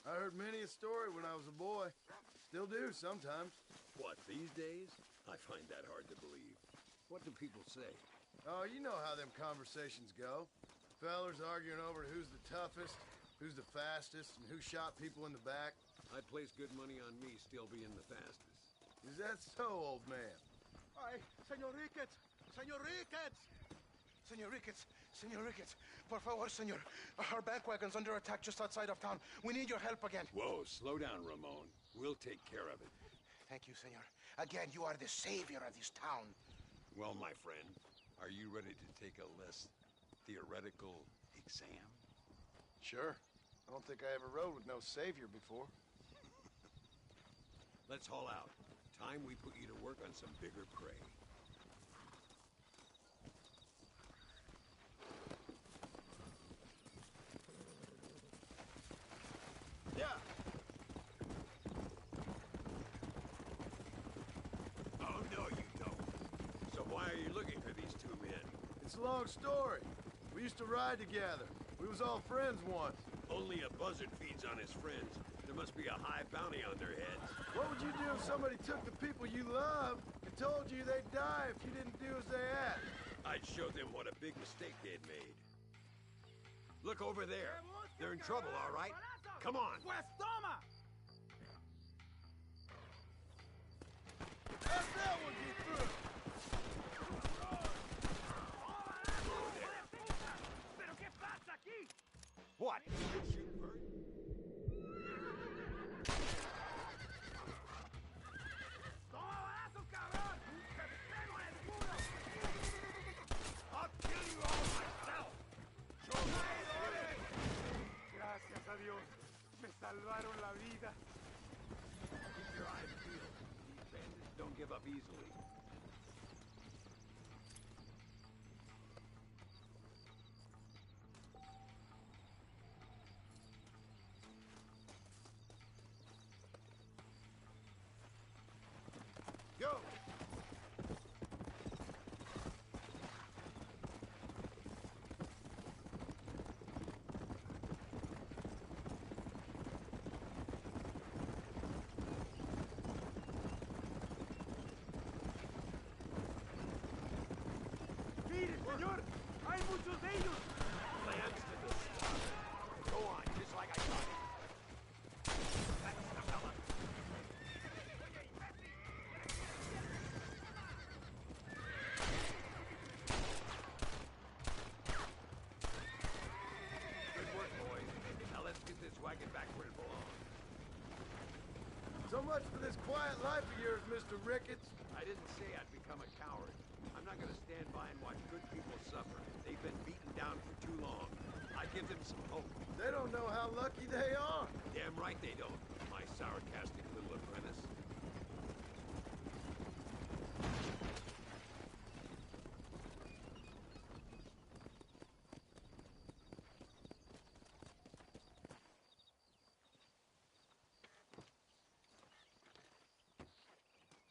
Speaker 1: I heard many a story when I was a boy. Still do sometimes.
Speaker 14: What, these days? I find that hard to believe. What do people say?
Speaker 1: Oh, you know how them conversations go. Fellers arguing over who's the toughest, who's the fastest, and who shot people in the back.
Speaker 14: I'd place good money on me still being the fastest.
Speaker 1: Is that so, old man?
Speaker 15: Ay, Señor Ricketts! Señor Ricketts! Señor Ricketts! Señor Ricketts! Por favor, señor. Our bank wagon's under attack just outside of town. We need your help again.
Speaker 14: Whoa, slow down, Ramon. We'll take care of it.
Speaker 15: Thank you, señor. Again, you are the savior of this town.
Speaker 14: Well, my friend, are you ready to take a less theoretical exam?
Speaker 1: Sure. I don't think I ever rode with no savior before.
Speaker 14: Let's haul out. Time we put you to work on some bigger prey.
Speaker 1: Yeah.
Speaker 14: Oh, no, you don't. So why are you looking for these 2 men?
Speaker 1: It's a long story. We used to ride together. We was all friends once.
Speaker 14: Only a buzzard feeds on his friends. There must be a high bounty on their heads.
Speaker 1: What would you do if somebody took the people you love and told you they'd die if you didn't do as they asked?
Speaker 14: I'd show them what a big mistake they'd made. Look over there. They're in trouble, all right? Come on.
Speaker 1: Pues toma! How'd that one get through?
Speaker 14: What?
Speaker 1: I'll kill you all myself!
Speaker 10: Gracias a Dios. Me salvaron la vida.
Speaker 14: Keep your eyes peeled. These bandits don't give up easily.
Speaker 1: Go!
Speaker 10: ¡Mire, señor! ¡Hay muchos de ellos!
Speaker 14: Plans to destroy. Go on, just like I thought. That's the fella. Good work, boys. Now let's get this wagon back where it belongs.
Speaker 1: So much for this quiet life of yours, Mr. Ricketts.
Speaker 14: I didn't say I'd become a coward. I'm not gonna stand by and watch good people suffer. They've been beaten down for too long. I give them some hope.
Speaker 1: They don't know how lucky they are.
Speaker 14: Damn right they don't, my sarcastic little apprentice.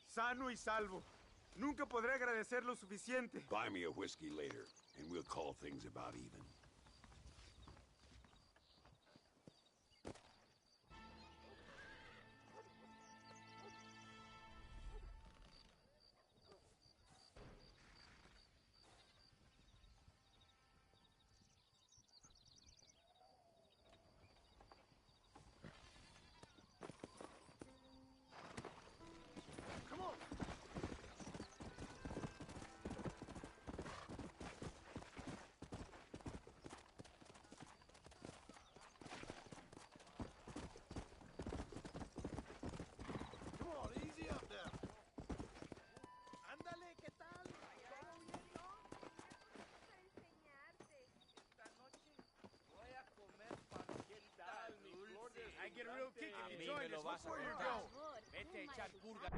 Speaker 10: Sano y salvo. Nunca podré agradecer lo suficiente.
Speaker 14: Buy me a whiskey later, and we'll call things about even.
Speaker 1: I get a real kick if you join us. Look where you're going.
Speaker 4: Vete a echar purga.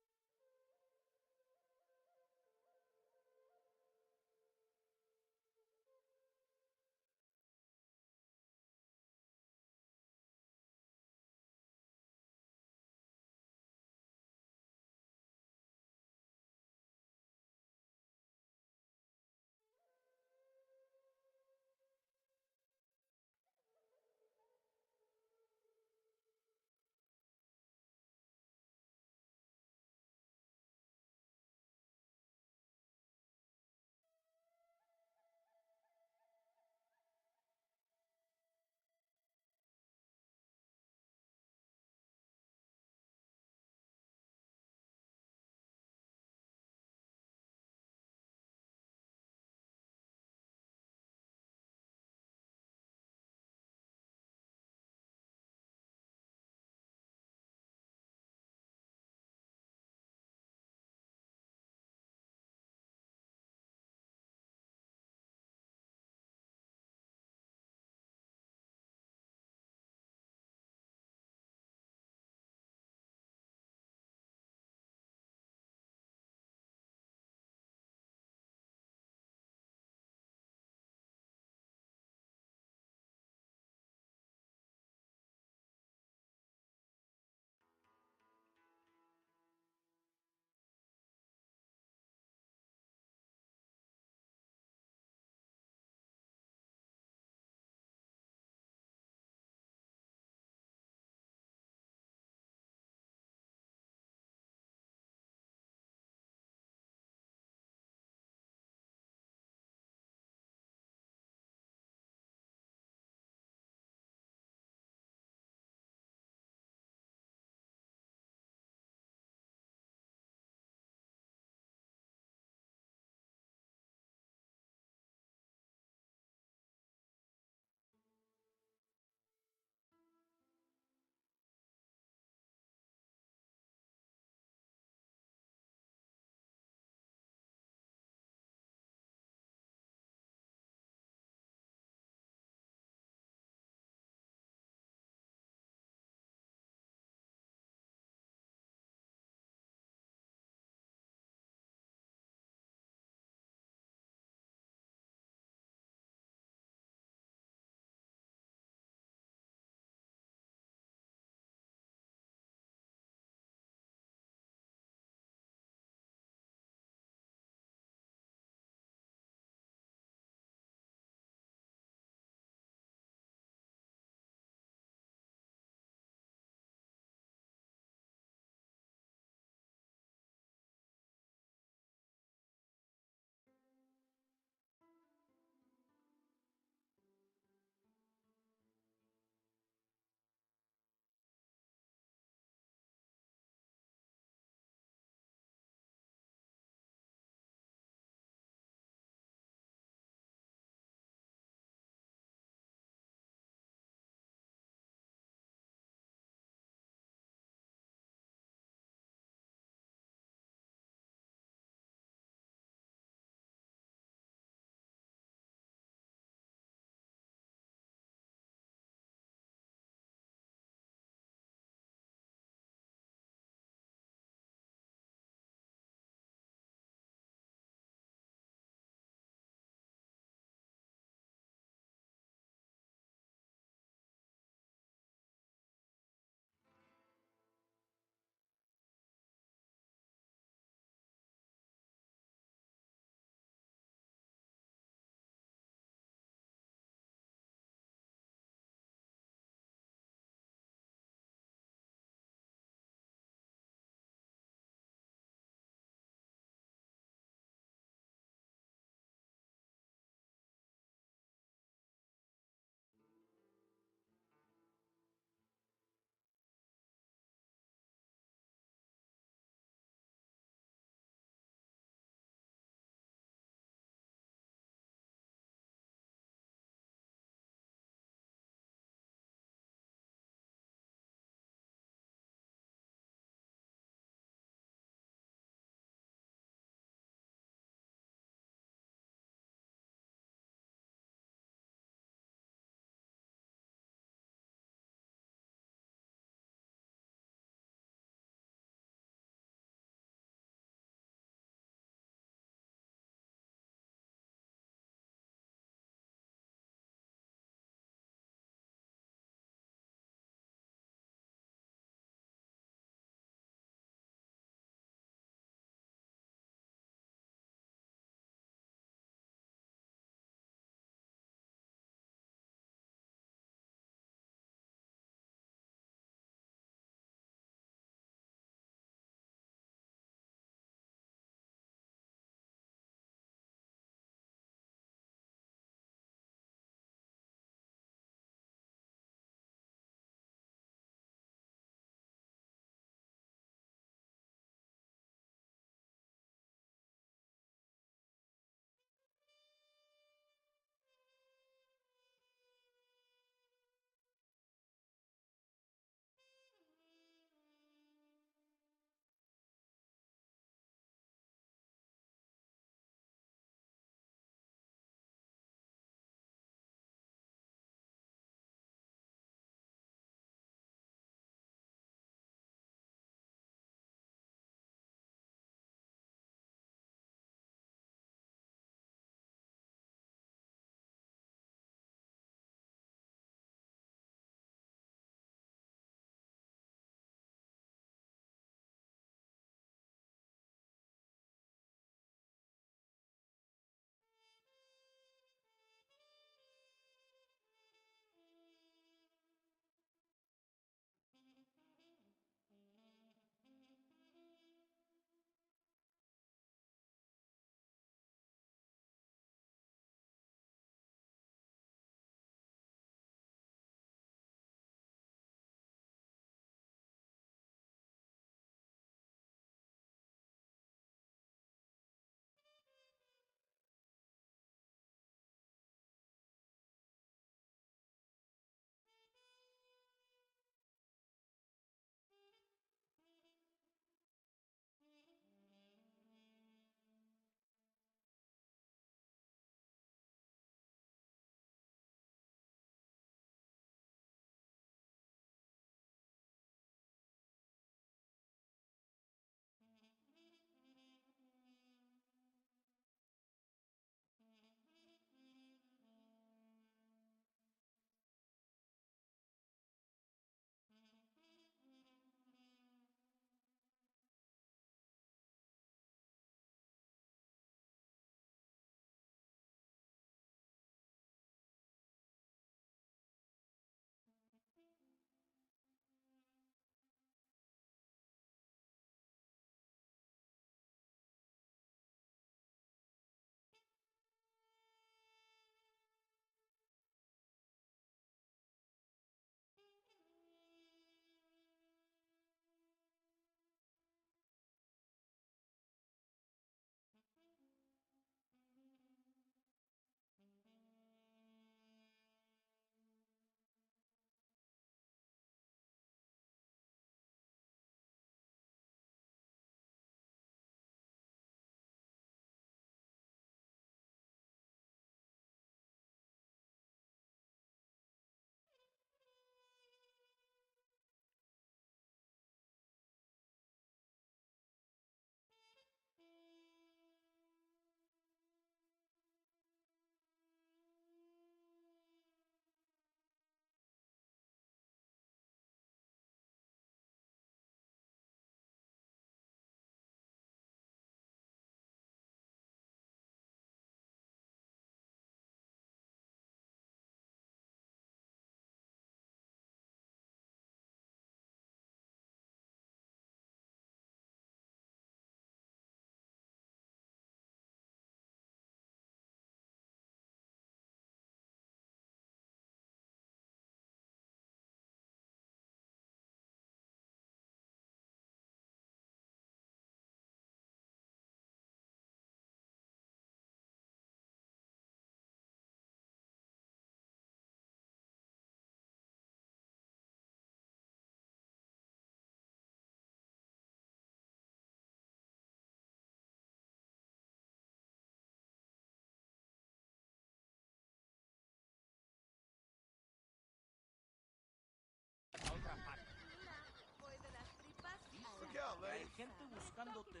Speaker 1: elevator.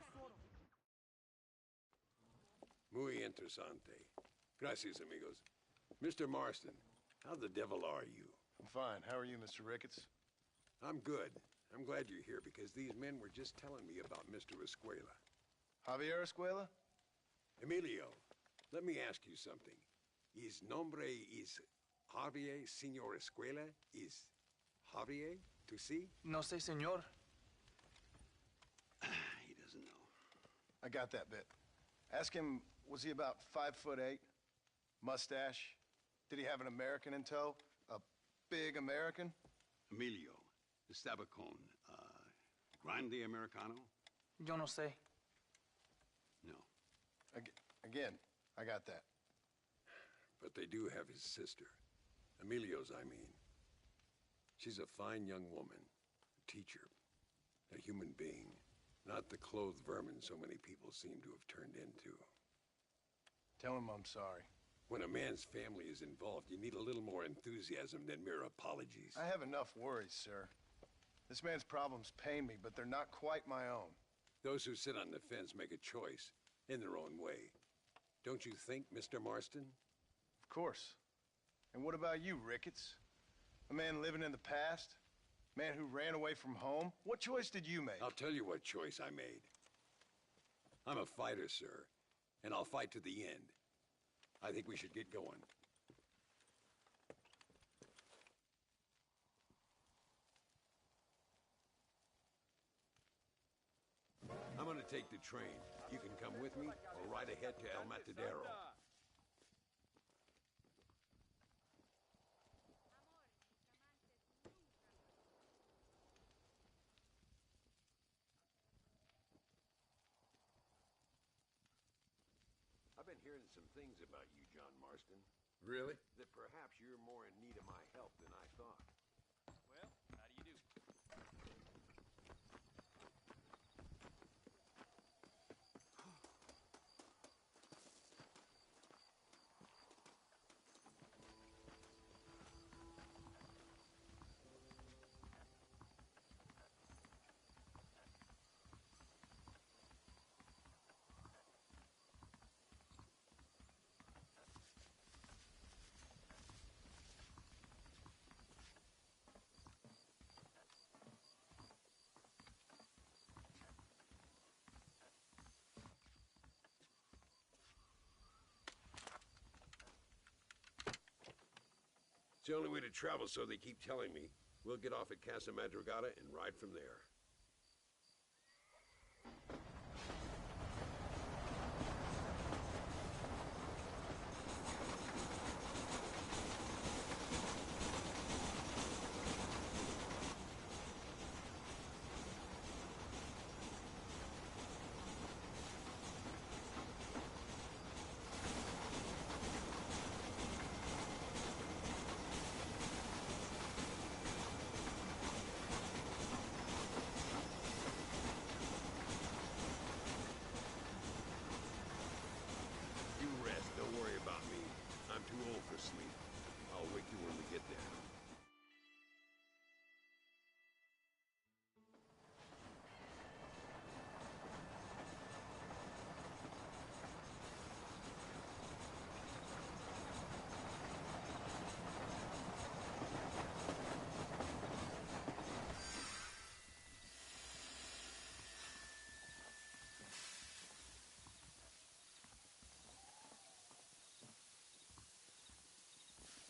Speaker 14: Muy interesante. Gracias, amigos. Mr. Marston, how the devil are you?
Speaker 1: I'm fine. How are you, Mr. Ricketts?
Speaker 14: I'm good. I'm glad you're here because these men were just telling me about Mr. Escuela.
Speaker 1: Javier Escuela?
Speaker 14: Emilio, let me ask you something. His nombre is Javier Señor Escuela? Is Javier to see?
Speaker 16: No sé, señor.
Speaker 5: He doesn't know.
Speaker 1: I got that bit. Ask him, was he about 5'8"? Mustache? Did he have an American in tow? A big American?
Speaker 5: Emilio, the Stabacon, Grande Americano?
Speaker 16: Yo no sé.
Speaker 5: No.
Speaker 1: Again, I got that.
Speaker 14: But they do have his sister. Emilio's, I mean. She's a fine young woman, a teacher, a human being, not the clothed vermin so many people seem to have turned into.
Speaker 1: Tell him I'm sorry.
Speaker 14: When a man's family is involved, you need a little more enthusiasm than mere apologies.
Speaker 1: I have enough worries, sir. This man's problems pain me, but they're not quite my own.
Speaker 14: Those who sit on the fence make a choice in their own way. Don't you think, Mr. Marston?
Speaker 1: Of course. And what about you, Ricketts? A man living in the past? A man who ran away from home? What choice did you make?
Speaker 14: I'll tell you what choice I made. I'm a fighter, sir, and I'll fight to the end. I think we should get going. I'm gonna take the train. You can come with me or ride ahead to El Matadero. I've been hearing some things about you, John Marston.
Speaker 17: Really?
Speaker 14: That perhaps you're more in need of my help than I thought.
Speaker 2: Well, how do you do?
Speaker 14: It's the only way to travel, so they keep telling me. We'll get off at Casa Madrugada and ride from there. Sleep. I'll wake you when we get there.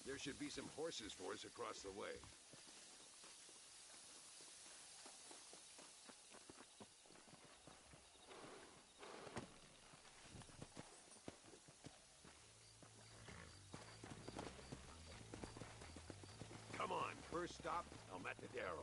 Speaker 14: There should be some horses for us across the way. Come on, first stop, El Matadero.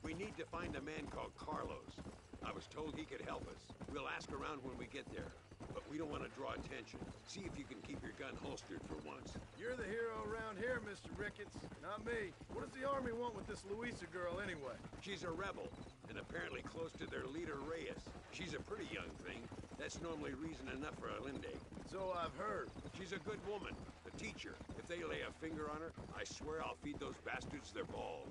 Speaker 14: We need to find a man called Carlos. I was told he could help us. We'll ask around when we get there. But We don't want to draw attention. See if you can keep your gun holstered for once.
Speaker 1: You're the hero around here, Mr. Ricketts, not me. What does the army want with this Luisa girl anyway?
Speaker 14: She's a rebel, and apparently close to their leader, Reyes. She's a pretty young thing. That's normally reason enough for a Linde.
Speaker 1: So I've heard.
Speaker 14: She's a good woman, a teacher. If they lay a finger on her, I swear I'll feed those bastards their balls.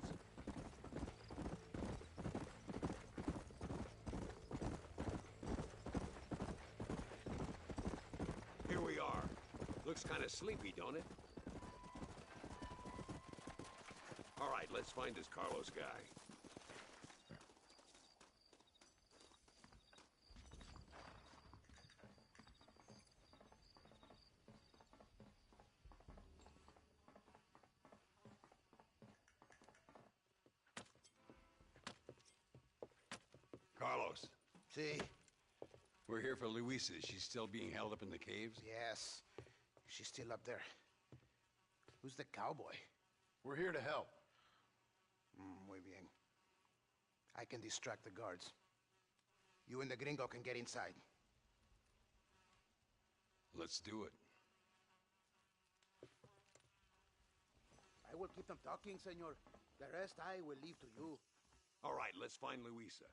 Speaker 14: Here we are. Looks kind of sleepy, don't it? All right, let's find this Carlos guy. Carlos.
Speaker 8: See?
Speaker 14: We're here for Luisa. She's still being held up in the caves?
Speaker 8: Yes. She's still up there. Who's the cowboy?
Speaker 1: We're here to help.
Speaker 8: Muy bien. I can distract the guards. You and the gringo can get inside.
Speaker 14: Let's do it.
Speaker 11: I will keep them talking, senor. The rest I will leave to you.
Speaker 14: All right, let's find Luisa.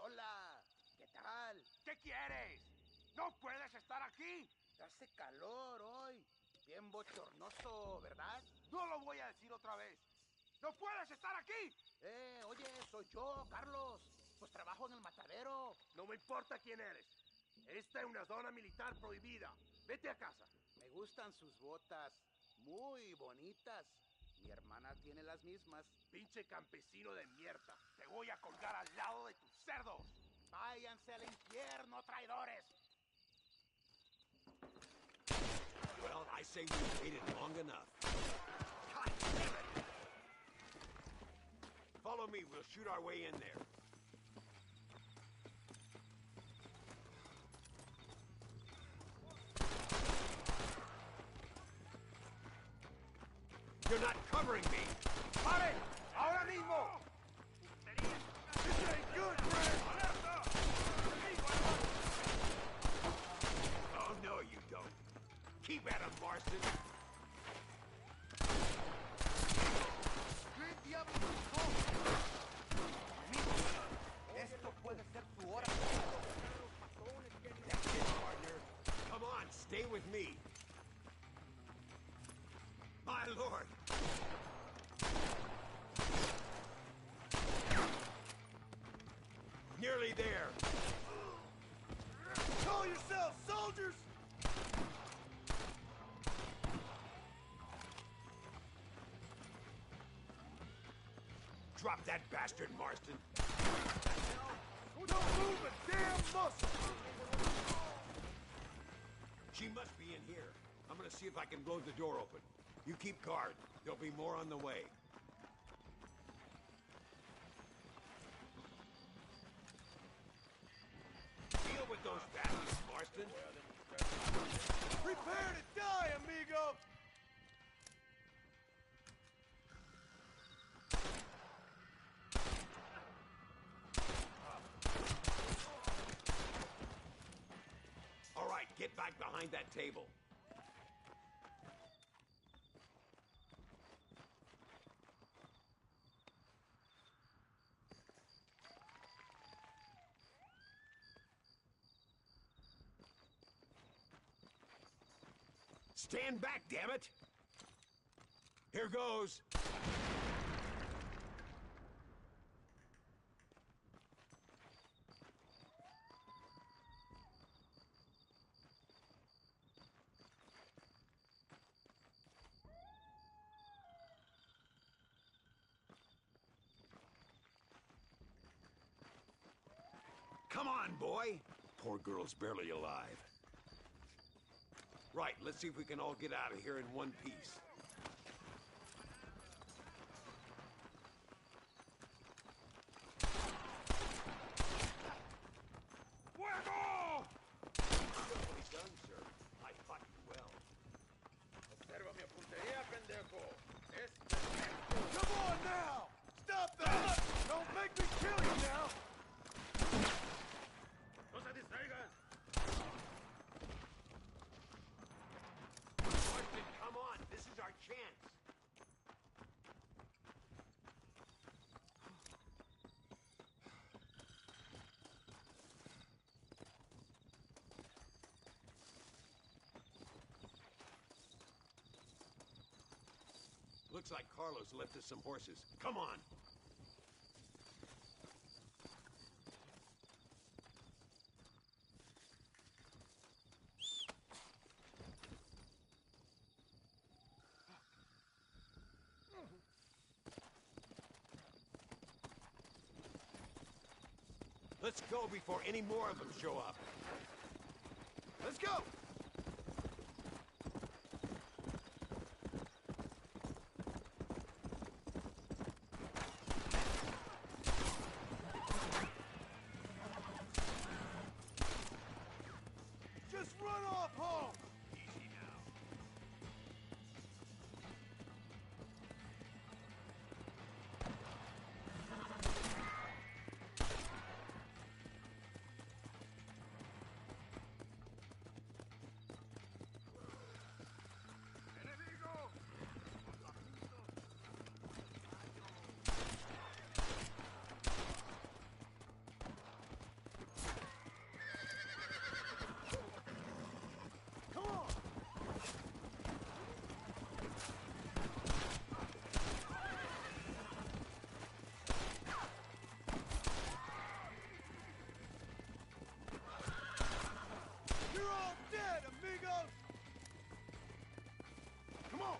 Speaker 11: Hola. ¿Qué tal?
Speaker 9: ¿Qué quieres? ¡No puedes estar aquí!
Speaker 11: Hace calor hoy. Bien bochornoso, ¿verdad?
Speaker 9: No lo voy a decir otra vez. ¡No puedes estar aquí!
Speaker 11: Oye, soy yo, Carlos. Pues trabajo en el matadero.
Speaker 9: No me importa quién eres. Esta es una zona militar prohibida. Vete a casa.
Speaker 11: Me gustan sus botas. Muy bonitas. Mi hermana tiene las mismas.
Speaker 9: Pinche campesino de mierda. Te voy a colgar al lado de tus cerdos.
Speaker 11: Váyanse al infierno, traidores.
Speaker 14: Well, I say we've waited long enough.
Speaker 9: God damn it!
Speaker 14: Follow me, we'll shoot our way in there. You're not covering me!
Speaker 9: ¡Pare! ¡Ahora mismo! This ain't good, friend!
Speaker 14: Oh, no, you don't. Keep at him, Marston.
Speaker 11: Esto puede ser tu hora.
Speaker 14: That's it, partner. Come on, stay with me. My lord! Nearly there.
Speaker 9: Call yourselves soldiers!
Speaker 14: Drop that bastard, Marston.
Speaker 9: Don't move a damn muscle!
Speaker 14: She must be in here. I'm gonna see if I can blow the door open. You keep guard. There'll be more on the way. Deal with those bastards, Marston.
Speaker 9: Prepare to die, amigo!
Speaker 14: All right, get back behind that table. Stand back, damn it! Here goes. Come on, boy! Poor girl's barely alive. Right, let's see if we can all get out of here in one piece. Fuego! Beautifully done, sir. I fought you well.
Speaker 1: Observa mi puntería, pendejo. Come on now! Stop that! Don't make me kill you now! No se distraigan!
Speaker 14: Martin, come on! This is our chance! Looks like Carlos left us some horses. Come on! Let's go before any more of them show up.
Speaker 1: Let's go! Just run off home! Easy now. You're all dead, amigos! Come on!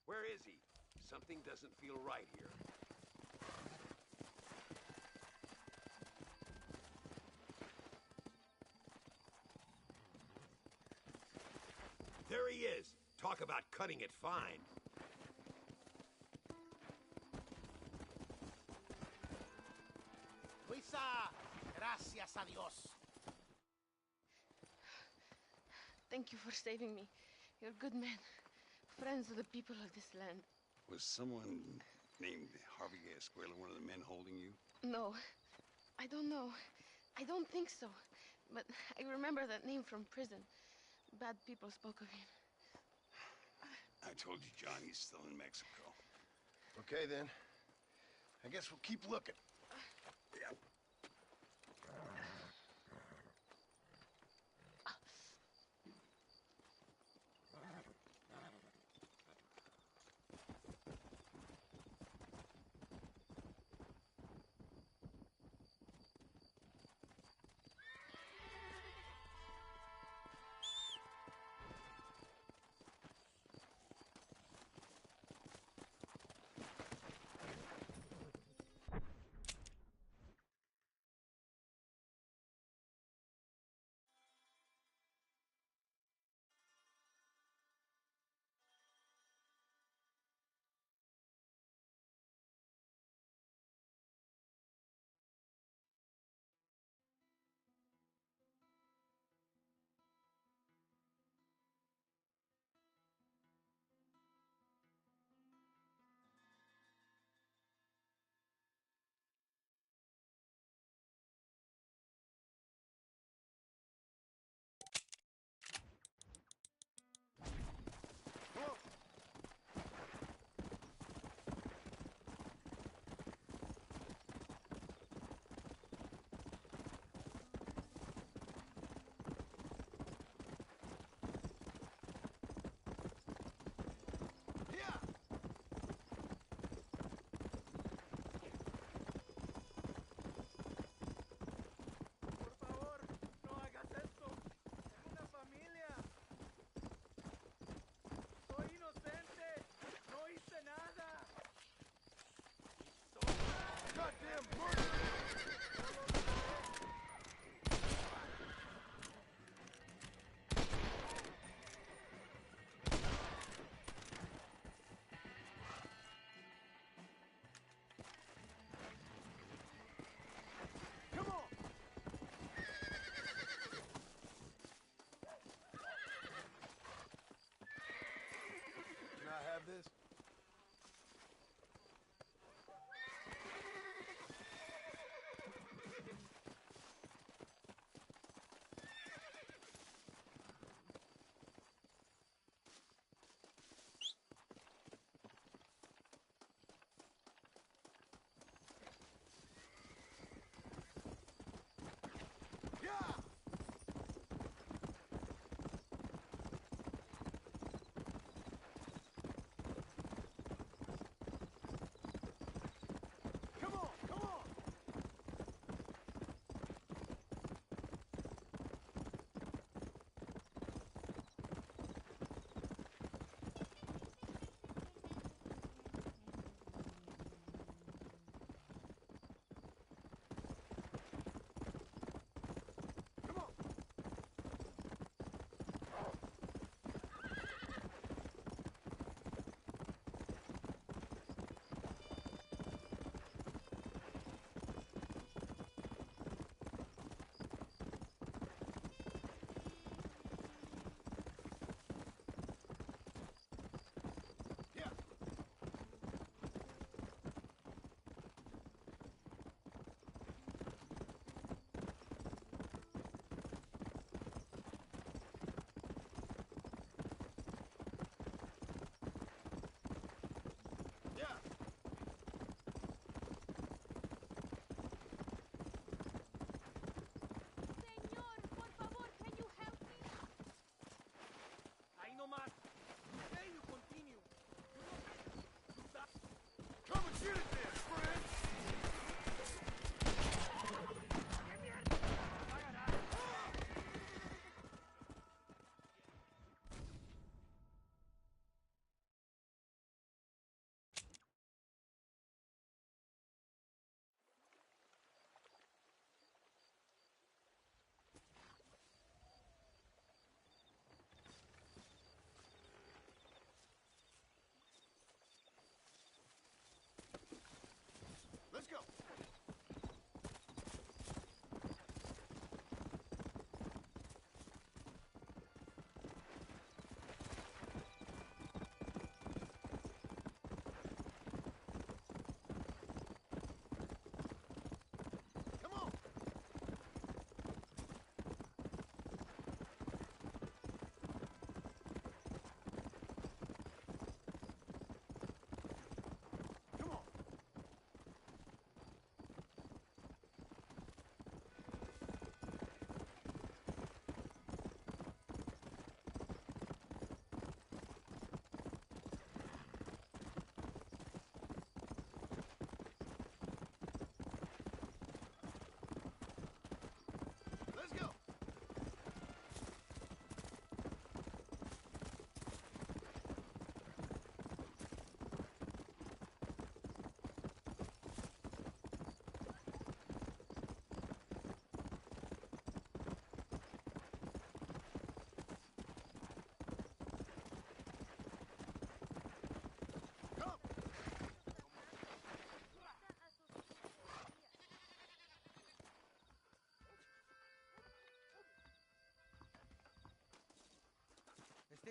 Speaker 14: Where is he? Something doesn't feel right here. There he is. Talk about cutting it fine.
Speaker 9: Luisa, gracias a Dios.
Speaker 17: Thank you for saving me. You're good men. Friends of the people of this land.
Speaker 5: Was someone named Harvey Escuela one of the men holding you?
Speaker 17: No, I don't know. I don't think so. But I remember that name from prison. Bad people spoke of him.
Speaker 5: I told you, John, he's still in Mexico.
Speaker 1: Okay, then. I guess we'll keep looking.
Speaker 5: Yeah.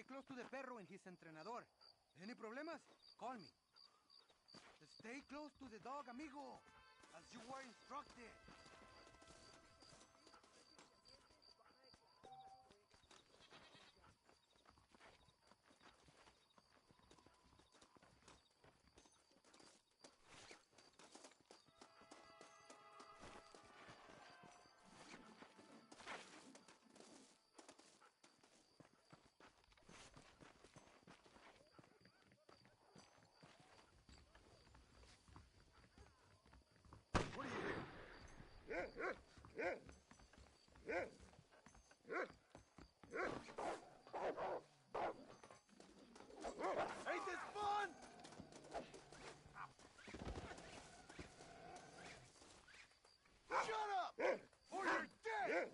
Speaker 13: Stay close to the perro and his entrenador. Any problemas? Call me. Stay close to the dog, amigo, as you were instructed.
Speaker 1: Ain't this fun? Shut up! Or you're dead!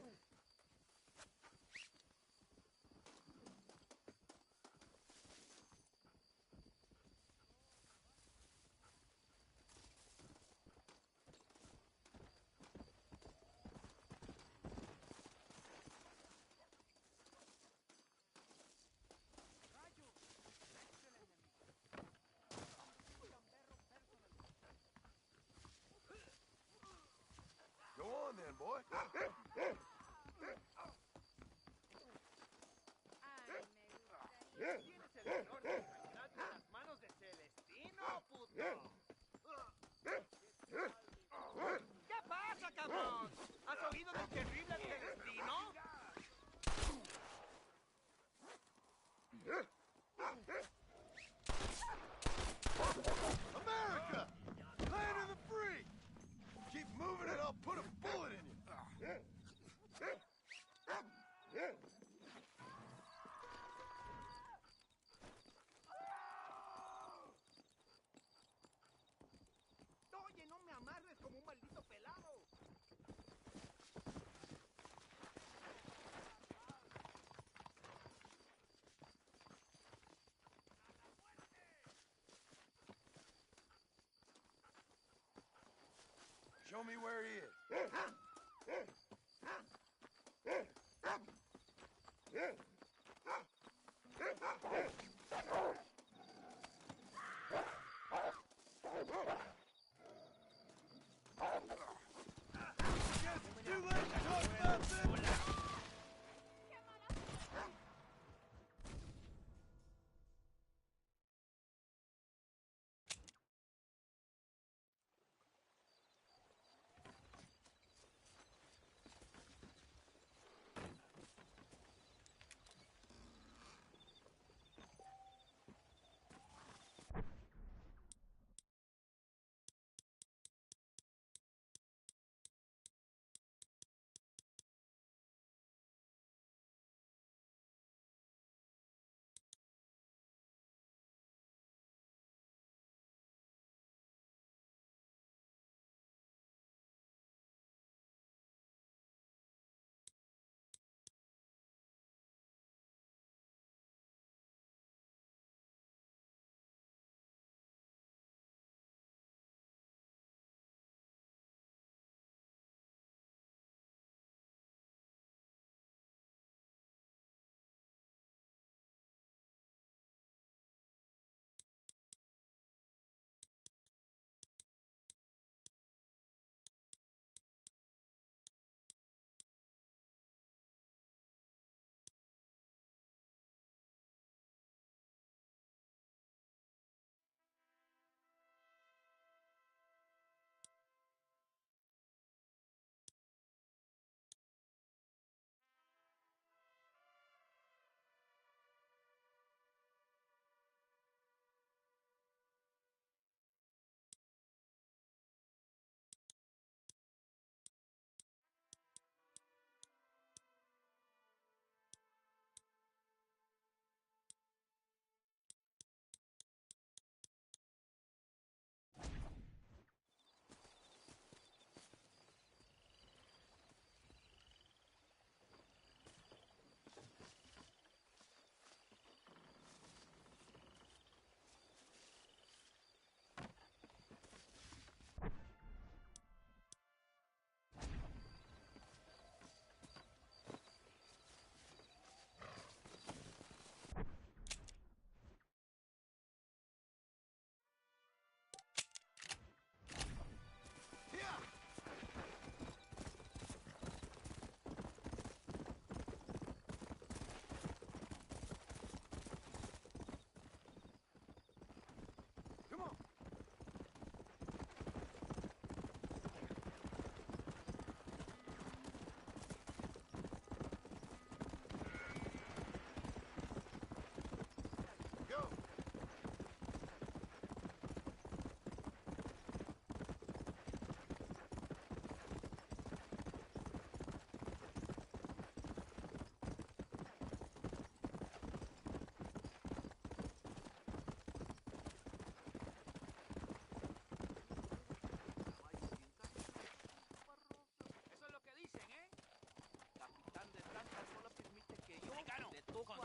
Speaker 1: Go on then, boy.
Speaker 18: ¿Qué pasa, cabrón? ¿Has oído del terrible Celestino?
Speaker 1: America! Land of the free! Keep moving and I'll put a bullet in you.
Speaker 18: Oye, no me amarres como un maldito pelado.
Speaker 1: Show me where he is. Too late to talk about this!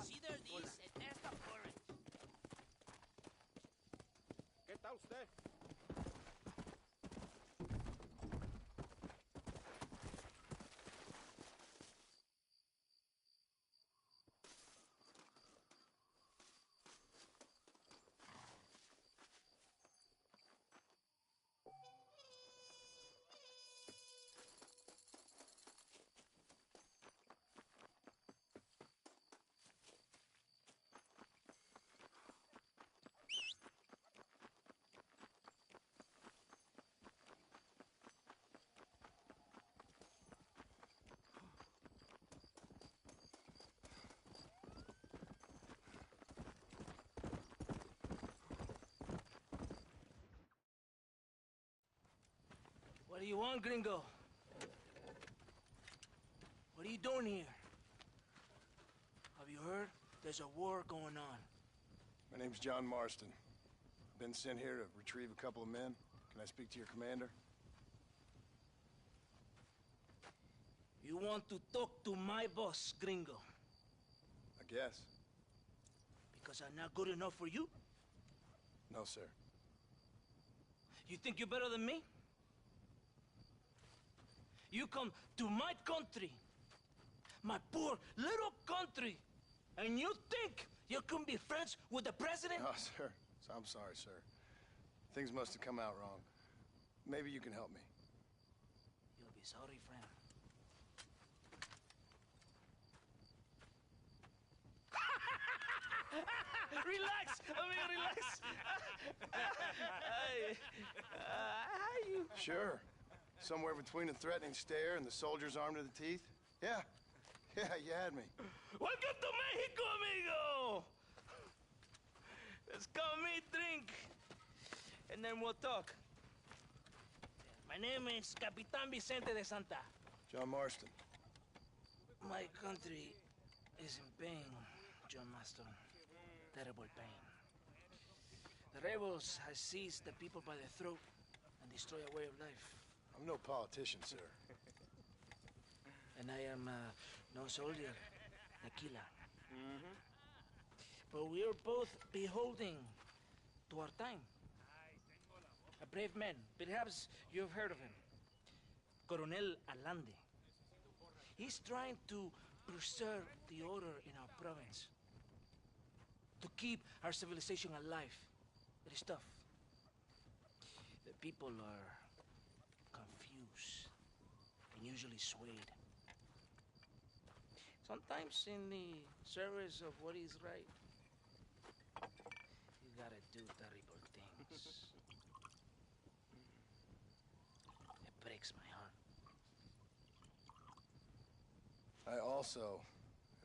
Speaker 18: Consider this a test of courage.
Speaker 15: ¿Qué tal usted?
Speaker 18: What do you want, gringo? What are you doing here? Have you heard? There's a war going on.
Speaker 15: My name's John Marston. I've been sent here to retrieve a couple of men. Can I speak to your commander?
Speaker 18: You want to talk to my boss, gringo?
Speaker 15: I guess.
Speaker 18: Because I'm not good enough for you?
Speaker 15: No, sir.
Speaker 18: You think you're better than me? You come to my country, my poor little country, and you think you can be friends with the president?
Speaker 15: No, sir. I'm sorry, sir. Things must have come out wrong. Maybe you can help me.
Speaker 18: You'll be sorry, friend. Relax, amigo, relax. How you?
Speaker 15: Sure. Somewhere between a threatening stare and the soldiers armed to the teeth? Yeah. Yeah, you had me.
Speaker 18: Welcome to Mexico, amigo! Let's come meet, drink, and then we'll talk. My name is Capitan Vicente de Santa.
Speaker 15: John Marston.
Speaker 18: My country is in pain, John Marston. Terrible pain. The rebels have seized the people by the throat and destroyed a way of life.
Speaker 15: I'm no politician, sir.
Speaker 18: And I am no soldier, Aquila. But we are both beholding to our time. A brave man, perhaps you've heard of him. Coronel Allende. He's trying to preserve the order in our province. To keep our civilization alive. It is tough. The people are confused and usually swayed. Sometimes in the service of what is right, you gotta do terrible things. It breaks my heart.
Speaker 15: I also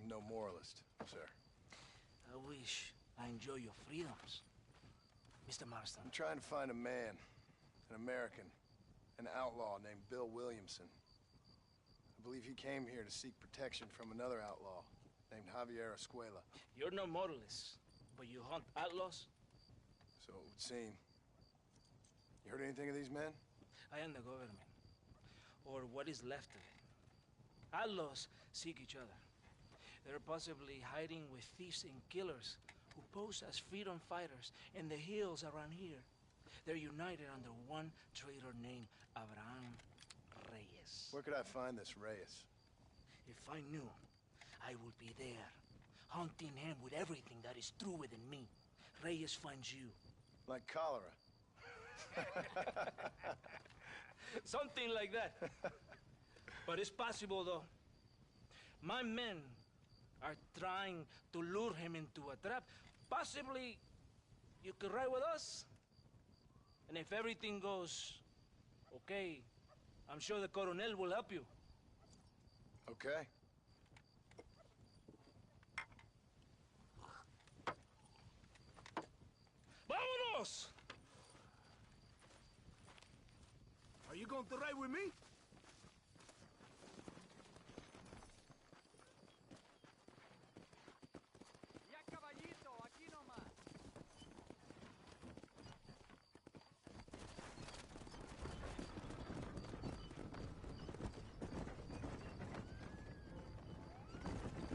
Speaker 15: am no moralist, sir.
Speaker 18: I wish I enjoy your freedoms, Mr. Marston.
Speaker 15: I'm trying to find a man, an American, an outlaw named Bill Williamson. I believe he came here to seek protection from another outlaw named Javier Escuela.
Speaker 18: You're no moralist, but you hunt outlaws?
Speaker 15: So it would seem. You heard anything of these men?
Speaker 18: I am the government, or what is left of it. Outlaws seek each other. They're possibly hiding with thieves and killers who pose as freedom fighters in the hills around here. They're united under one traitor named Abraham Reyes.
Speaker 15: Where could I find this Reyes?
Speaker 18: If I knew, I would be there, hunting him with everything that is true within me. Reyes finds you.
Speaker 15: Like cholera.
Speaker 18: Something like that. But it's possible, though. My men are trying to lure him into a trap. Possibly, you could ride with us. And if everything goes okay, I'm sure the Coronel will help you.
Speaker 15: Okay.
Speaker 18: ¡Vámonos!
Speaker 15: Are you going to ride with me?
Speaker 18: Ya, caballito, aquí nomás.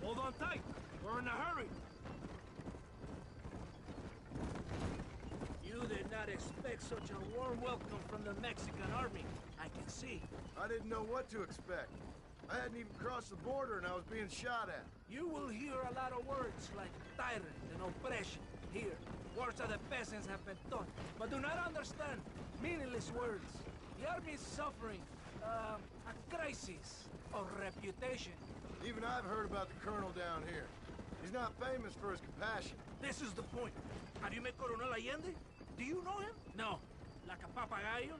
Speaker 15: Hold on tight. We're
Speaker 18: You're in a hurry. You did not expect such a warm welcome from the Mexican army, I can see.
Speaker 1: I didn't know what to expect. I hadn't even crossed the border and I was being shot at.
Speaker 18: You will hear a lot of words like tyrant and oppression here. Words that the peasants have been taught, but do not understand meaningless words. The army is suffering a crisis of reputation.
Speaker 1: Even I've heard about the colonel down here. He's not famous for his compassion.
Speaker 18: This is the point. Have you met Coronel Allende? Do you know him? No. Like a papagayo?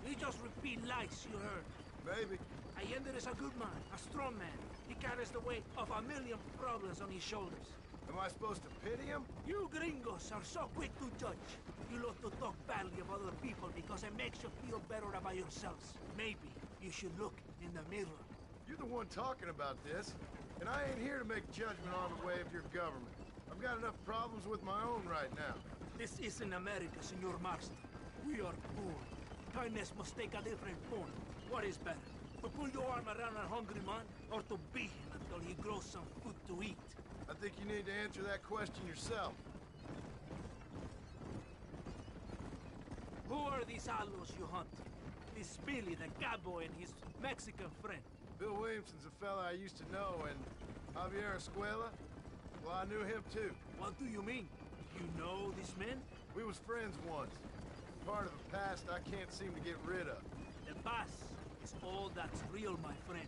Speaker 18: He just repeat lies you heard.
Speaker 1: Maybe.
Speaker 18: Allende is a good man, a strong man. He carries the weight of a million problems on his shoulders.
Speaker 1: Am I supposed to pity him?
Speaker 18: You gringos are so quick to judge. You love to talk badly of other people because it makes you feel better about yourselves. Maybe you should look in the mirror.
Speaker 1: You're the one talking about this, and I ain't here to make judgment on the way of your government. I've got enough problems with my own right now.
Speaker 18: This isn't America, Senor Marston. We are poor. Kindness must take a different form. What is better? To pull your arm around a hungry man, or to beat him until he grows some food to eat?
Speaker 1: I think you need to answer that question yourself.
Speaker 18: Who are these outlaws you hunt? This Billy, the cowboy, and his Mexican friend.
Speaker 1: Bill Williamson's a fella I used to know, and Javier Escuela? Well, I knew him too.
Speaker 18: What do you mean? You know these men?
Speaker 1: We was friends once. Part of the past I can't seem to get rid of.
Speaker 18: The past is all that's real, my friend.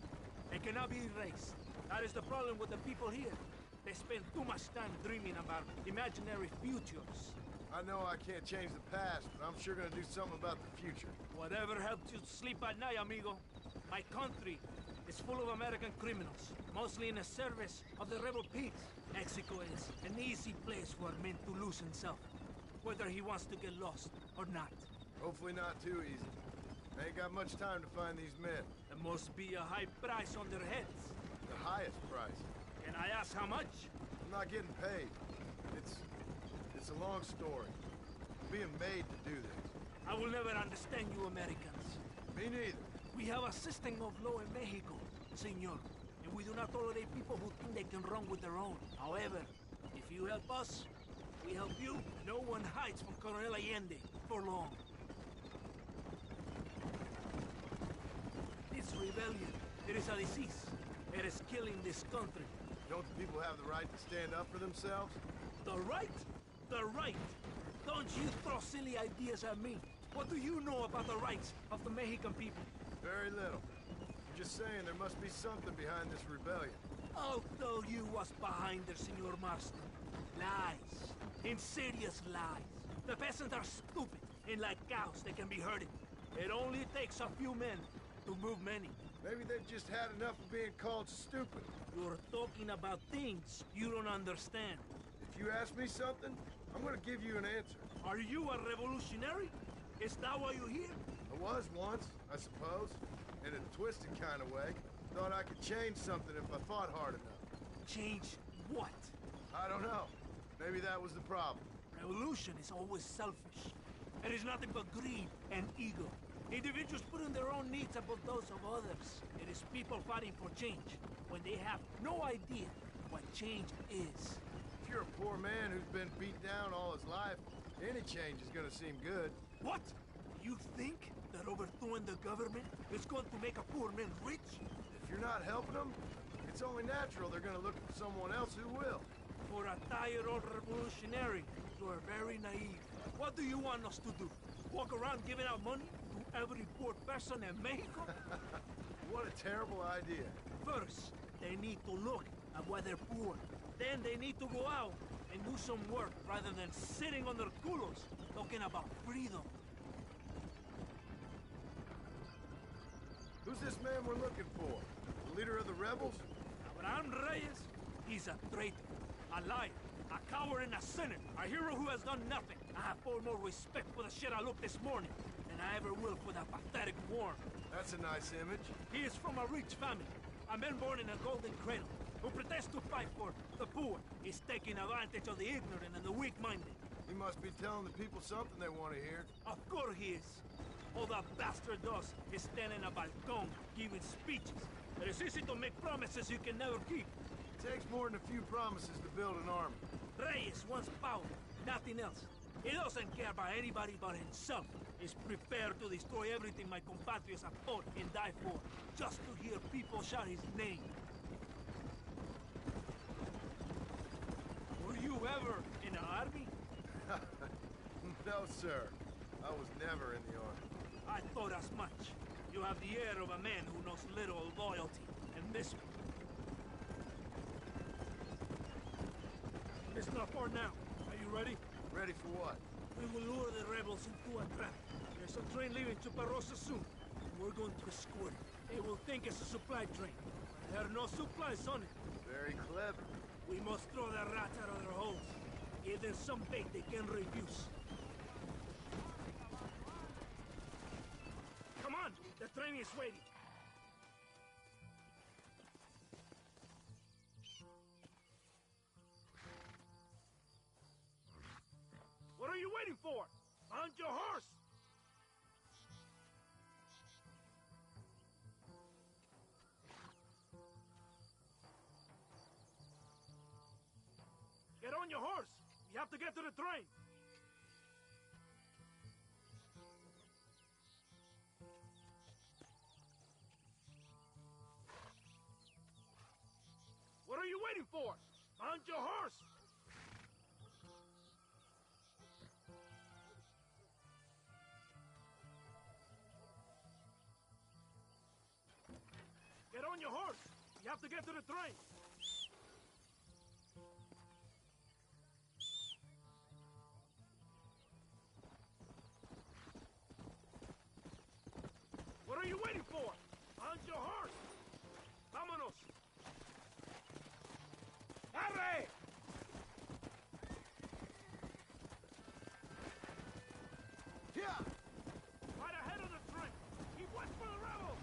Speaker 18: It cannot be erased. That is the problem with the people here. They spend too much time dreaming about imaginary futures.
Speaker 1: I know I can't change the past, but I'm sure gonna do something about the future.
Speaker 18: Whatever helps you sleep at night, amigo. My country is full of American criminals, mostly in the service of the rebel pigs. Mexico is an easy place for a man to lose himself, whether he wants to get lost or not.
Speaker 1: Hopefully not too easy. I ain't got much time to find these men.
Speaker 18: There must be a high price on their heads.
Speaker 1: The highest price.
Speaker 18: Can I ask how much?
Speaker 1: I'm not getting paid. It's a long story. I'm being made to do this.
Speaker 18: I will never understand you Americans.
Speaker 1: Me neither.
Speaker 18: We have a system of law in Mexico, senor. And we do not tolerate people who think they can run with their own. However, if you help us, we help you. No one hides from Coronel Allende for long. This rebellion, it is a disease. It is killing this country.
Speaker 1: Don't the people have the right to stand up for themselves?
Speaker 18: The right? The right? Don't you throw silly ideas at me. What do you know about the rights of the Mexican people?
Speaker 1: Very little. I'm just saying there must be something behind this rebellion.
Speaker 18: I'll tell you what's behind there, Senor Marston. Lies. Insidious lies. The peasants are stupid, and like cows, they can be herded. It only takes a few men to move many.
Speaker 1: Maybe they've just had enough of being called stupid.
Speaker 18: You're talking about things you don't understand.
Speaker 1: If you ask me something, I'm gonna give you an answer.
Speaker 18: Are you a revolutionary? Is that why you're here?
Speaker 1: I was once, I suppose. In a twisted kind of way. Thought I could change something if I fought hard enough.
Speaker 18: Change what?
Speaker 1: I don't know. Maybe that was the problem.
Speaker 18: Revolution is always selfish. It is nothing but greed and ego. Individuals putting their own needs above those of others. It is people fighting for change when they have no idea what change is.
Speaker 1: If you're a poor man who's been beat down all his life, any change is gonna seem good.
Speaker 18: What? You think that overthrowing the government is going to make a poor man rich?
Speaker 1: If you're not helping them, it's only natural they're gonna look for someone else who will.
Speaker 18: For a tired old revolutionary, you are very naive. What do you want us to do? Walk around giving out money to every poor person in Mexico?
Speaker 1: What a terrible idea.
Speaker 18: First, they need to look at why they're poor. Then they need to go out and do some work rather than sitting on their culos talking about freedom.
Speaker 1: Who's this man we're looking for? The leader of the rebels?
Speaker 18: Abraham Reyes? He's a traitor, a liar, a coward and a sinner, a hero who has done nothing. I have far more respect for the shit I looked this morning than I ever will for that pathetic worm.
Speaker 1: That's a nice image.
Speaker 18: He is from a rich family, a man born in a golden cradle, who pretends to fight for the poor. He's taking advantage of the ignorant and the weak-minded.
Speaker 1: He must be telling the people something they want to hear.
Speaker 18: Of course he is. All that bastard does is stand in a balcón, giving speeches. It is easy to make promises you can never keep.
Speaker 1: takes more than a few promises to build an army.
Speaker 18: Reyes wants power, nothing else. He doesn't care about anybody but himself. He's prepared to destroy everything my compatriots have fought and died for, just to hear people shout his name. Were you ever in the army?
Speaker 1: No, sir. I was never in the army.
Speaker 18: I thought as much. You have the air of a man who knows little loyalty and misery. It's not far now. Are you ready?
Speaker 1: Ready for what?
Speaker 18: We will lure the rebels into a trap. There's a train leaving Chuparosa soon. We're going to escort it. They will think it's a supply train. There are no supplies on it.
Speaker 1: Very clever.
Speaker 18: We must throw the rats out of their holes. Give them some bait they can refuse. Come on! The train is waiting. What are you waiting for? Mount your horse! Get on your horse! We have to get to the train! What are you waiting for? Mount your horse! Get on your horse! You have to get to the train! What are you waiting for? Mount your horse! Vámonos! Arre!
Speaker 1: Yeah!
Speaker 18: Right ahead of the train! Keep west for the rebels!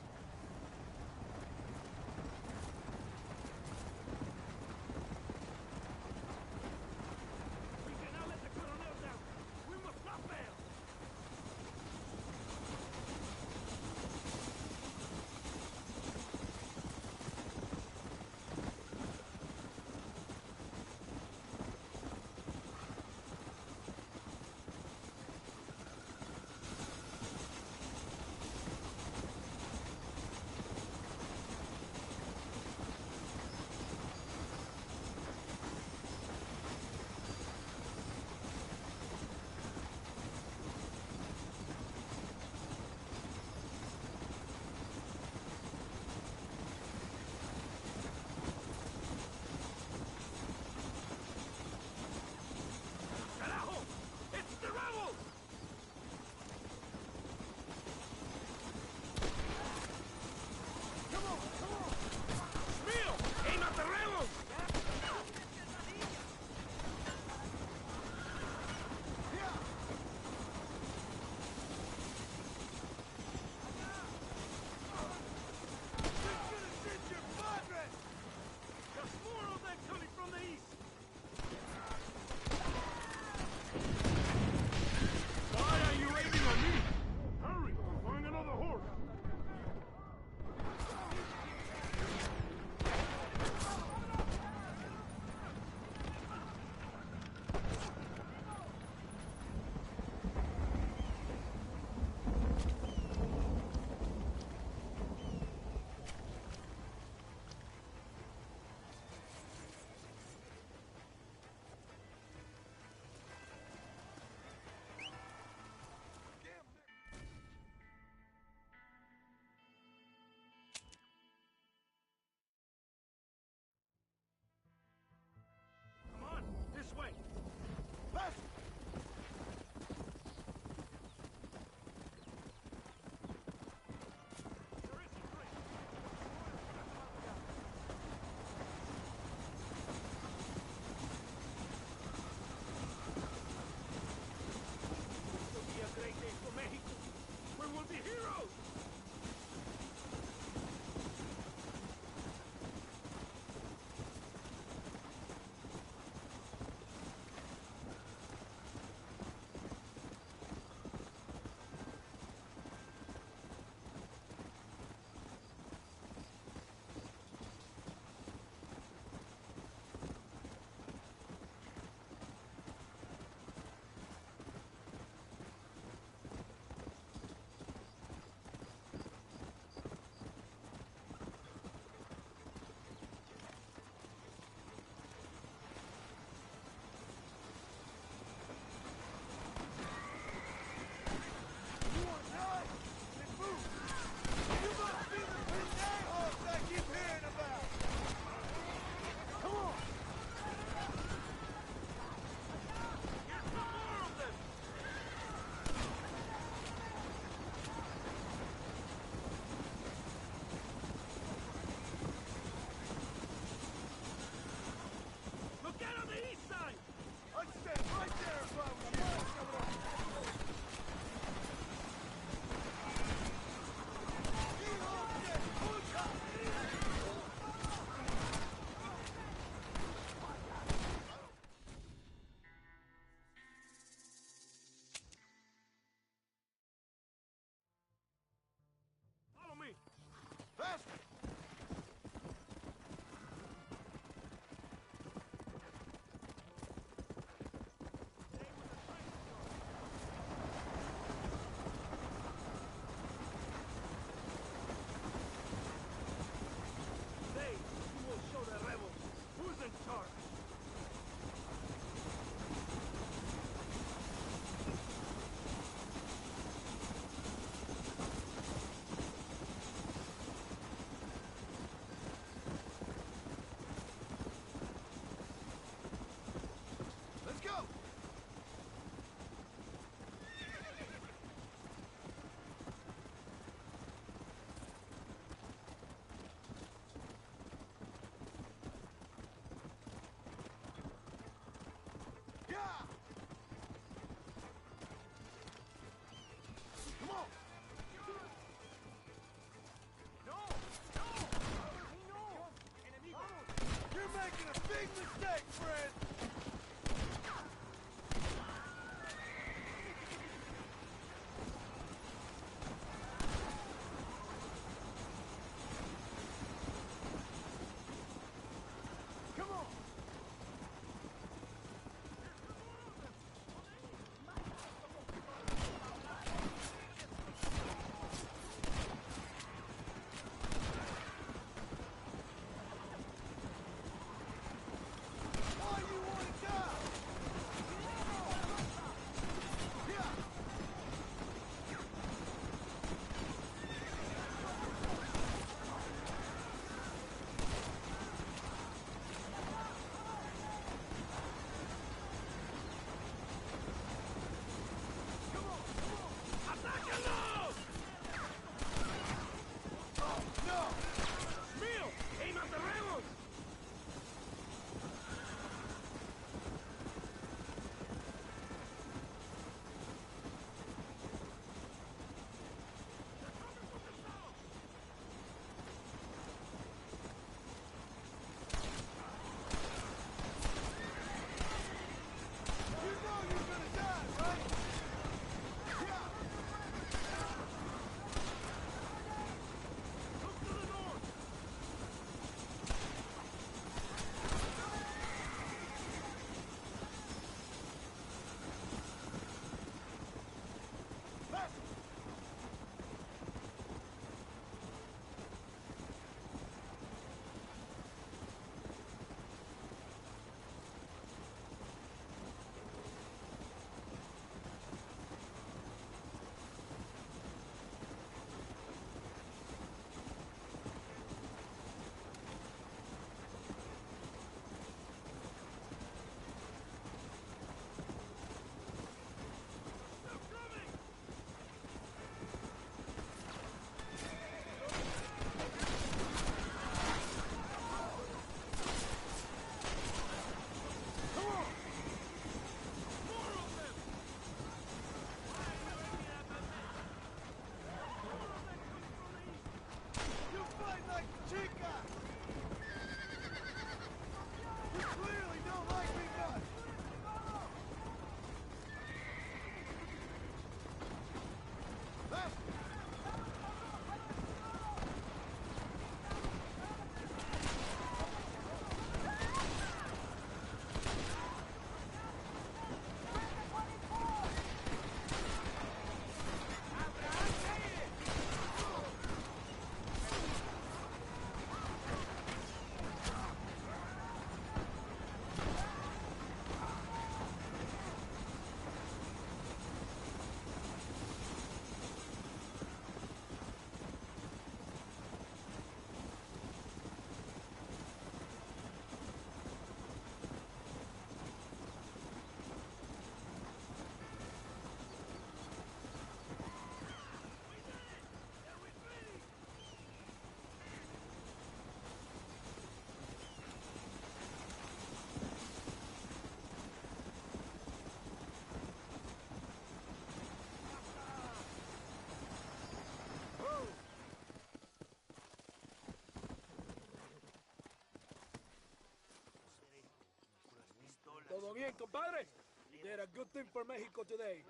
Speaker 19: bien, compadre. You did a good thing for Mexico today.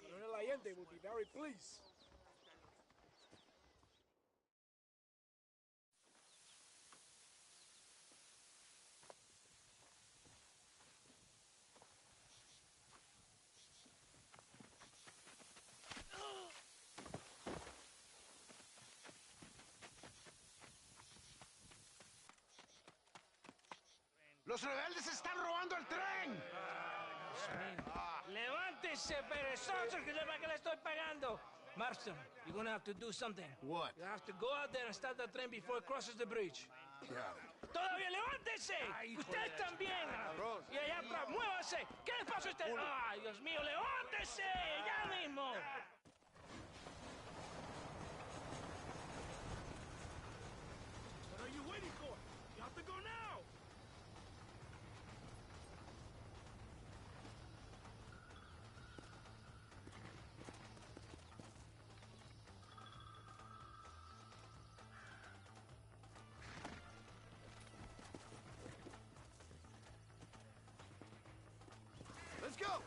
Speaker 19: Colonel Allende will be very pleased.
Speaker 8: ¡Los rebeldes están robando el tren!
Speaker 18: ¡Levántese, perezosos, que es que le estoy pagando! Marston, you're gonna have to do something.
Speaker 8: What?
Speaker 18: You have to go out there and stop the train before it crosses the bridge.
Speaker 8: Yeah.
Speaker 18: ¡Todavía levántese! ¡Usted también! Y allá atrás, muévase. ¿Qué les pasa a usted? ¡Ay, Dios mío, levántese! ¡Ya mismo!
Speaker 19: What are you waiting for? You have to go now!
Speaker 1: Let's go!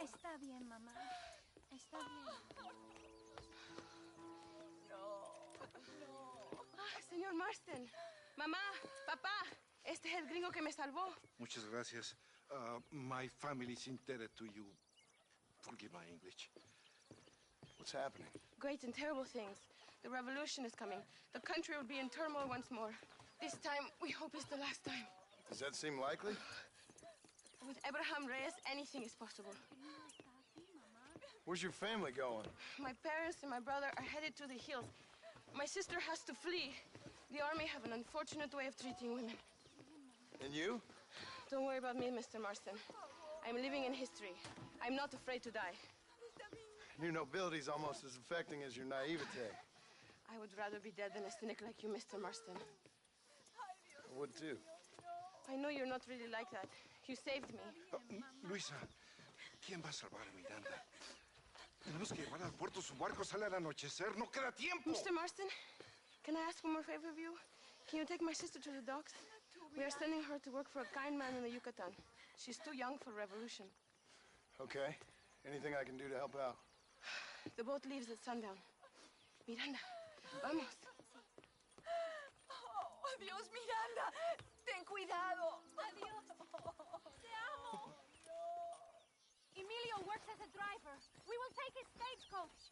Speaker 20: Está bien, mamá. Está bien.
Speaker 17: Señor Marston. Mamá, papá. Este es el gringo que me salvó.
Speaker 21: Muchas gracias. My family is indebted to you. Forgive my English. What's happening?
Speaker 17: Great and terrible things. The revolution is coming. The country will be in turmoil once more. This time, we hope it's the last time.
Speaker 21: Does that seem likely?
Speaker 17: With Abraham Reyes, anything is possible.
Speaker 21: Where's your family going?
Speaker 17: My parents and my brother are headed to the hills. My sister has to flee. The army have an unfortunate way of treating women.
Speaker 21: And you?
Speaker 17: Don't worry about me, Mr. Marston. I'm living in history. I'm not afraid to die.
Speaker 21: Your nobility's almost as affecting as your naivete.
Speaker 17: I would rather be dead than a cynic like you, Mr. Marston.
Speaker 21: I would too.
Speaker 17: I know you're not really like that. You saved me.
Speaker 21: Luisa, ¿quién va a salvar a Miranda? Tenemos que llevar al puerto. Su barco sale al anochecer. No queda tiempo.
Speaker 17: Mr. Marston, can I ask one more favor of you? Can you take my sister to the docks? We are sending her to work for a kind man in the Yucatan. She's too young for revolution.
Speaker 21: Okay. Anything I can do to help out?
Speaker 17: The boat leaves at sundown. Miranda, vamos.
Speaker 20: Oh, adiós, Miranda. Ten cuidado. Adiós. Te amo. Emilio works as a driver. We will take his stagecoach.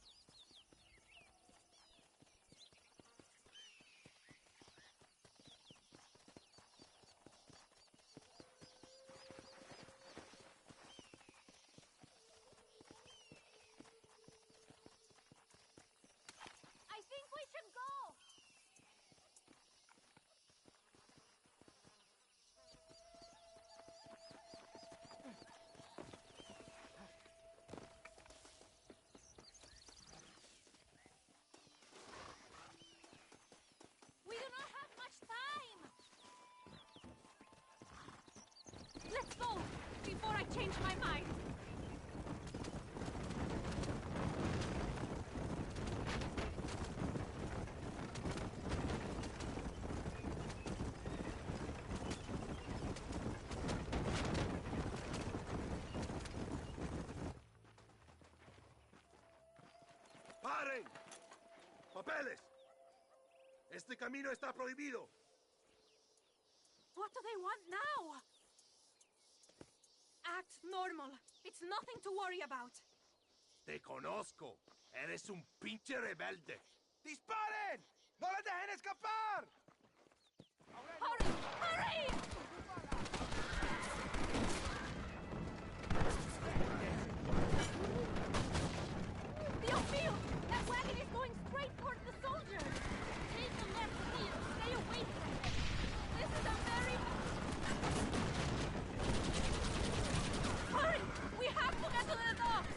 Speaker 20: I think we should go. We do not have much time. Let's go before I change my mind.
Speaker 10: ¡Paren! ¡Papeles! Este camino está prohibido.
Speaker 20: What do they want now? Act normal. It's nothing to worry about.
Speaker 10: Te conozco. Eres un pinche rebelde. ¡Disparen! ¡No les dejen escapar!
Speaker 20: Hurry! Hurry! Dios mío! That wagon is going straight towards the soldiers! Take the left wheel. Stay away from them. This is a very... Hurry! We have to get to the docks!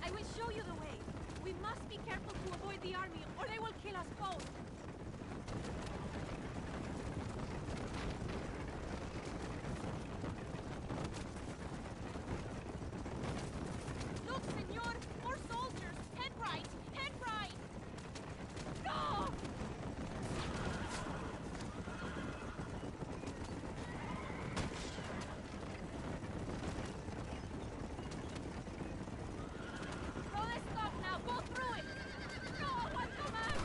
Speaker 20: I will show you the way. We must be careful to avoid the army, or they will kill us both. Look, senor! More soldiers! Head right! Head right! No! Throw this stuff now! Go through it! No, aguanto más!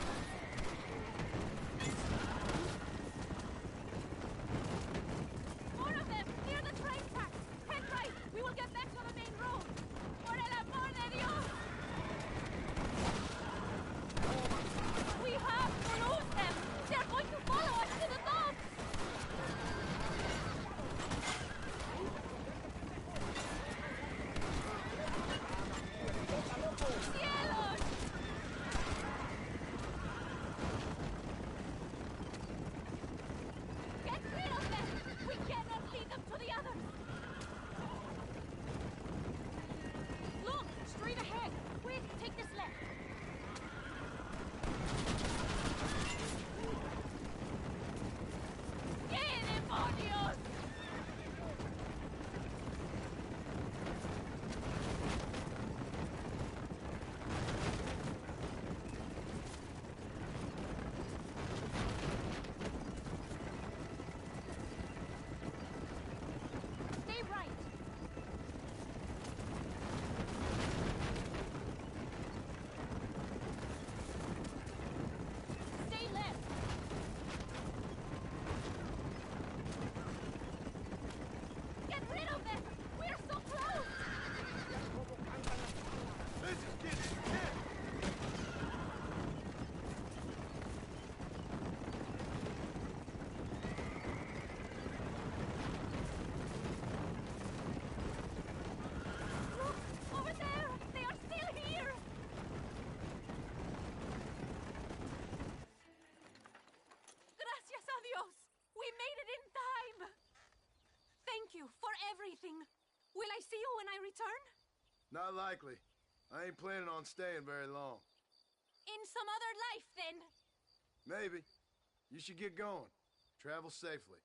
Speaker 20: Will I see you when I return?
Speaker 1: Not likely. I ain't planning on staying very long.
Speaker 20: In some other life, then?
Speaker 1: Maybe. You should get going. Travel safely.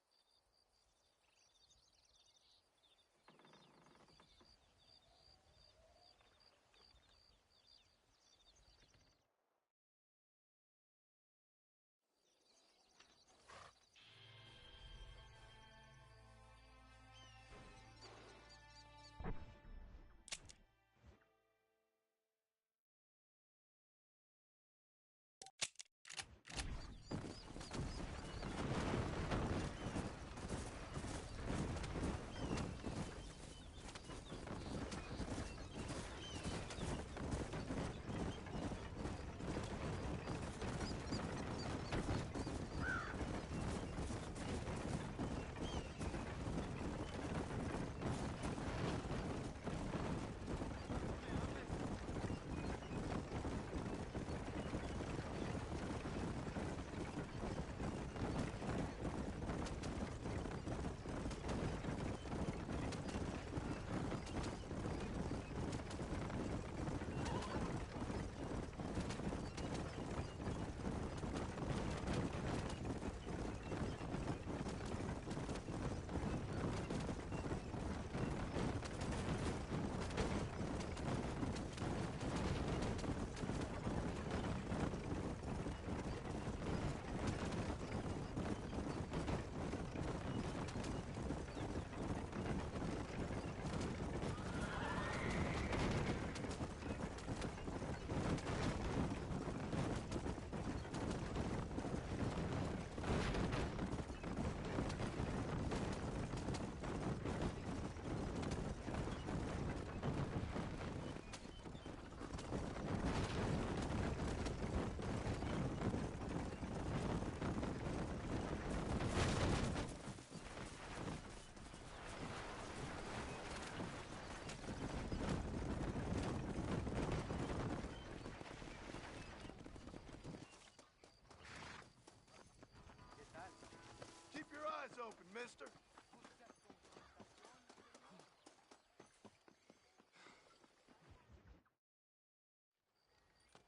Speaker 1: Keep your eyes open, mister.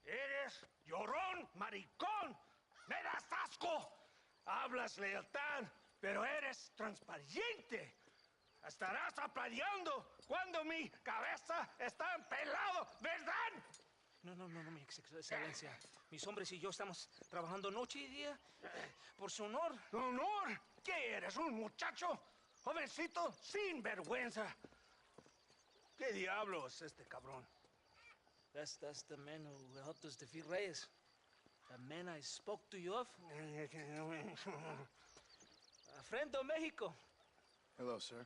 Speaker 10: Eres llorón, maricón. Me das asco. Hablas lealtad, pero eres transparente. Estarás aplaudiendo cuando mi cabeza está pelado, ¿verdad?
Speaker 18: No, mi excelencia. Mis hombres y yo estamos trabajando noche y día por su honor.
Speaker 10: ¿Honor? ¿Qué eres, un muchacho? Jovencito sin vergüenza. ¿Qué diablo es este cabrón?
Speaker 18: That's the man who helped us defeat Reyes. The man I spoke to you of. A friend of Mexico.
Speaker 15: Hello, sir.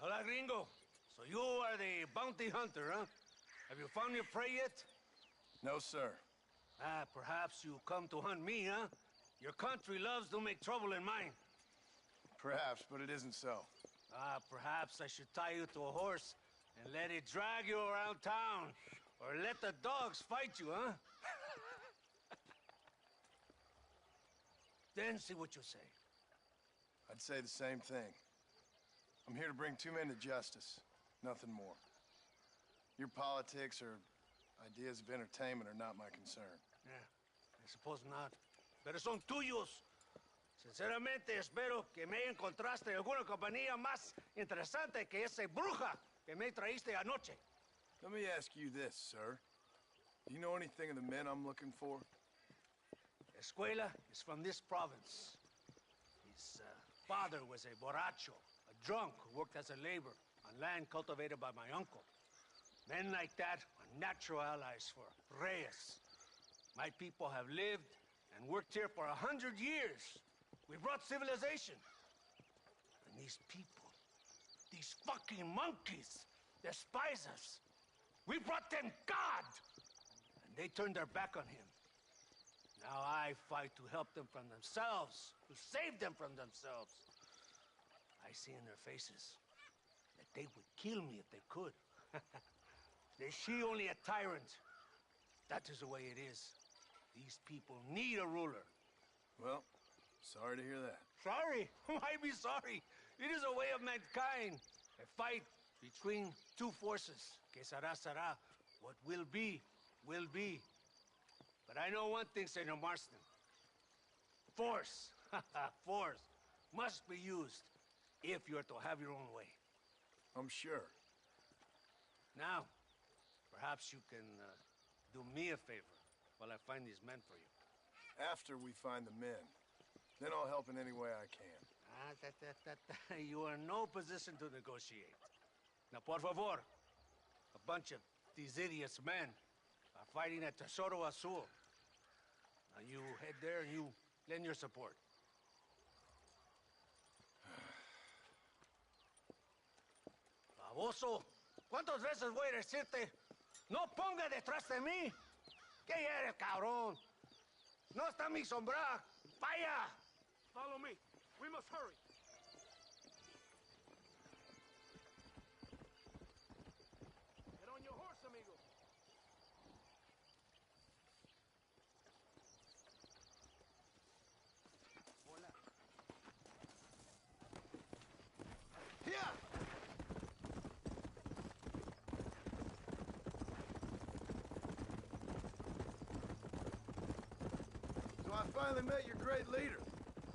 Speaker 10: Hola, gringo. So you are the bounty hunter, huh? Have you found your prey yet?
Speaker 15: No, sir.
Speaker 10: Perhaps you come to hunt me, huh? Your country loves to make trouble in mine.
Speaker 15: Perhaps, but it isn't so.
Speaker 10: Perhaps I should tie you to a horse and let it drag you around town. Or let the dogs fight you, huh? Then see what you say.
Speaker 15: I'd say the same thing. I'm here to bring two men to justice, nothing more. Your politics or ideas of entertainment are not my concern.
Speaker 10: Yeah, I suppose not. Pero son tuyos. Sinceramente, espero que me encontraste alguna compañía más interesante que esa bruja que me traíste anoche.
Speaker 15: Let me ask you this, sir. Do you know anything of the men I'm looking for?
Speaker 10: Escuela is from this province. His father was a borracho, a drunk who worked as a laborer on land cultivated by my uncle. Men like that are natural allies for Reyes. My people have lived and worked here for 100 years. We brought civilization. And these people, these fucking monkeys, despise us. We brought them God! And they turned their back on him. Now I fight to help them from themselves, to save them from themselves. I see in their faces that they would kill me if they could. They see only a tyrant. That is the way it is. These people need a ruler.
Speaker 15: Well, sorry to hear that.
Speaker 10: Sorry? Why be sorry? It is a way of mankind. A fight between two forces. Que será, será. What will be, will be. But I know one thing, Senor Marston. Force, force, must be used if you're to have your own way.
Speaker 21: I'm sure.
Speaker 10: Now, perhaps you can do me a favor while I find these men for you.
Speaker 21: After we find the men, then I'll help in any way I can.
Speaker 10: You are in no position to negotiate. Now, por favor, a bunch of these idiots men are fighting at Tesoro Azul. Now, you head there and you lend your support. Baboso, ¿cuántas veces voy a decirte? No ponga detrás de mí. ¿Qué eres, cabrón? No está mi sombra. Vaya.
Speaker 19: Follow me. We must hurry. Get on your horse, amigo.
Speaker 1: Hola. Yeah. So I finally met your great leader.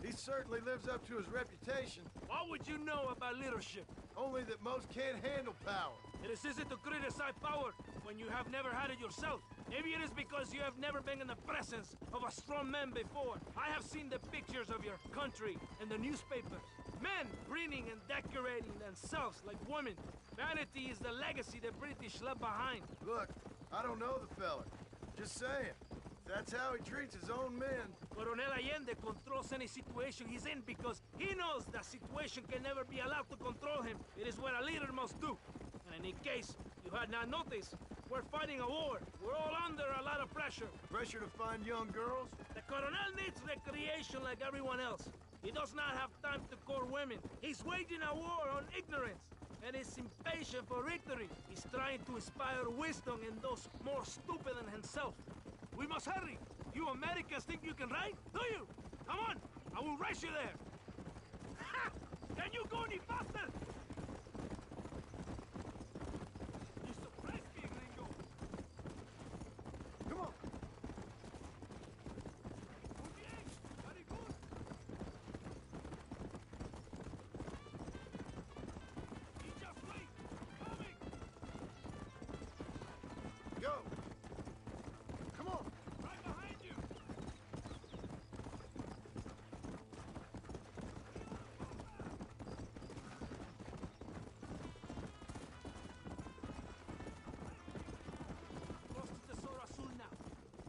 Speaker 1: He certainly lives up to his reputation.
Speaker 19: What would you know about leadership?
Speaker 1: Only that most can't handle power.
Speaker 19: It is easy to criticize power when you have never had it yourself. Maybe it is because you have never been in the presence of a strong man before. I have seen the pictures of your country in the newspapers. Men grinning and decorating themselves like women. Vanity is the legacy the British left behind.
Speaker 1: Look, I don't know the fella. Just saying. That's how he treats his own men.
Speaker 19: Coronel Allende controls any situation he's in because he knows that situation can never be allowed to control him. It is what a leader must do. And in case you had not noticed, we're fighting a war. We're all under a lot of pressure.
Speaker 1: Pressure to find young girls?
Speaker 19: The Coronel needs recreation like everyone else. He does not have time to court women. He's waging a war on ignorance. And is impatient for victory. He's trying to inspire wisdom in those more stupid than himself. We must hurry. You Americans think you can ride? Do you? Come on. I will race you there. Ha! Can you go any faster? You surprised me, gringo.
Speaker 1: Come on.
Speaker 19: Muy bien. Very good. You just wait. Coming.
Speaker 1: Go. Come on.
Speaker 19: Right behind you. Close to Tesoro Azul now.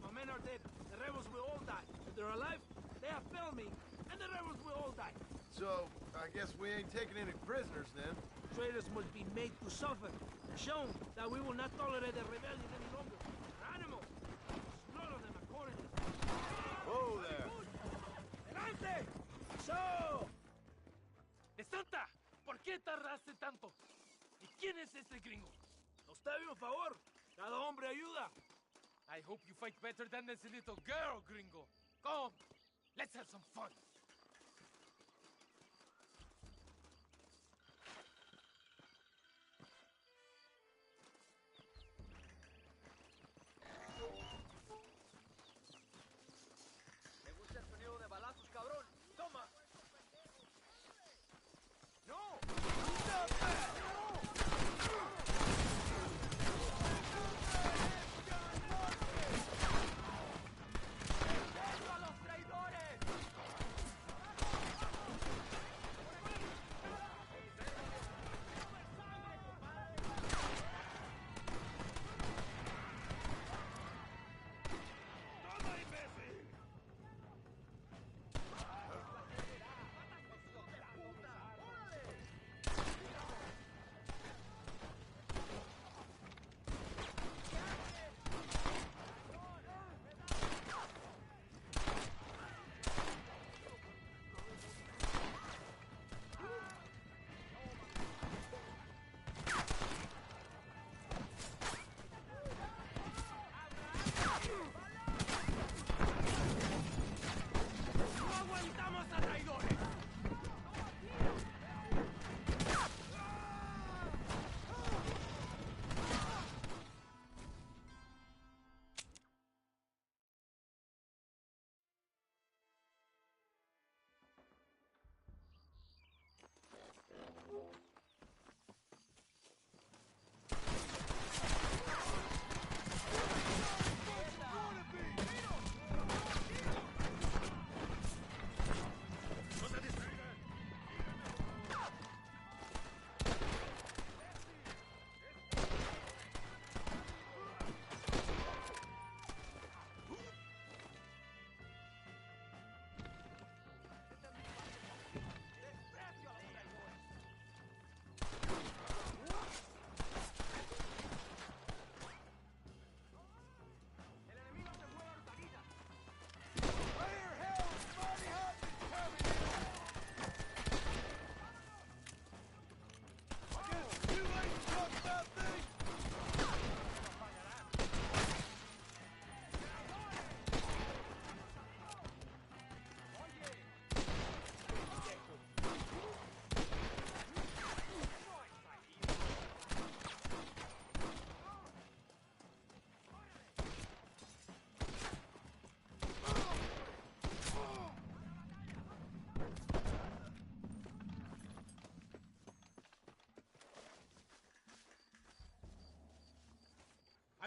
Speaker 19: My men are dead. The rebels will all die. If they're alive, they have failed me, and the rebels will all die.
Speaker 1: So, I guess we ain't taking any prisoners then.
Speaker 19: Traitors must be made to suffer, and shown that we will not tolerate the rebellion any longer. They're animals. Slaughter them accordingly.
Speaker 1: Whoa there.
Speaker 19: ¡Delante! ¡So! ¡Santa! ¿Por qué tardaste tanto? ¿Y quién es este gringo? Usted un favor. Cada hombre ayuda. I hope you fight better than this little girl, gringo. Come, let's have some fun.
Speaker 6: ¿Te gusta el sonido de balazos, cabrón? ¡Toma!
Speaker 19: ¡No!
Speaker 6: ¡A los traidores!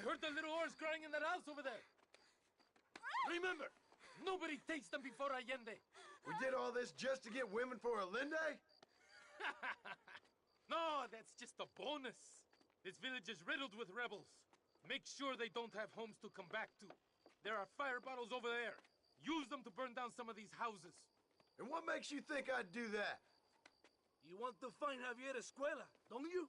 Speaker 19: I heard the little oars crying in that house over there. Remember, nobody takes them before Allende.
Speaker 1: We did all this just to get women for Allende?
Speaker 19: No, that's just a bonus. This village is riddled with rebels. Make sure they don't have homes to come back to. There are fire bottles over there. Use them to burn down some of these houses.
Speaker 1: And what makes you think I'd do that?
Speaker 19: You want to find Javier Escuela, don't you?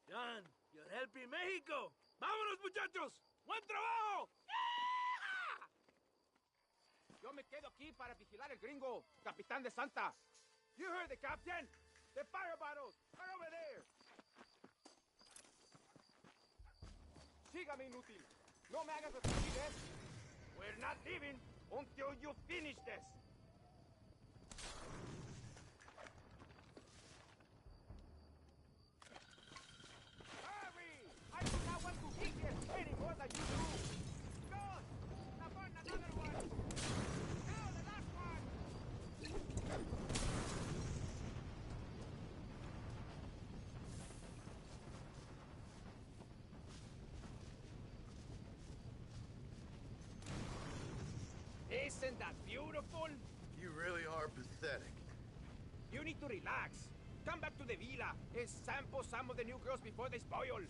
Speaker 19: John, you're helping Mexico. ¡Vámonos, muchachos! ¡Buen trabajo!
Speaker 3: Yo me quedo aquí para vigilar el gringo, Capitán de Santa. You heard the captain. The fire bottles are over there. Sígame, inútil. No me hagas repetir this. We're not leaving until you finish this. Hurry! I do not want to be here any more than you do. John, now burn another one. Now the last one. Isn't that beautiful?
Speaker 1: You really are pathetic.
Speaker 3: You need to relax. Come back to the villa and sample some of the new girls before they spoil.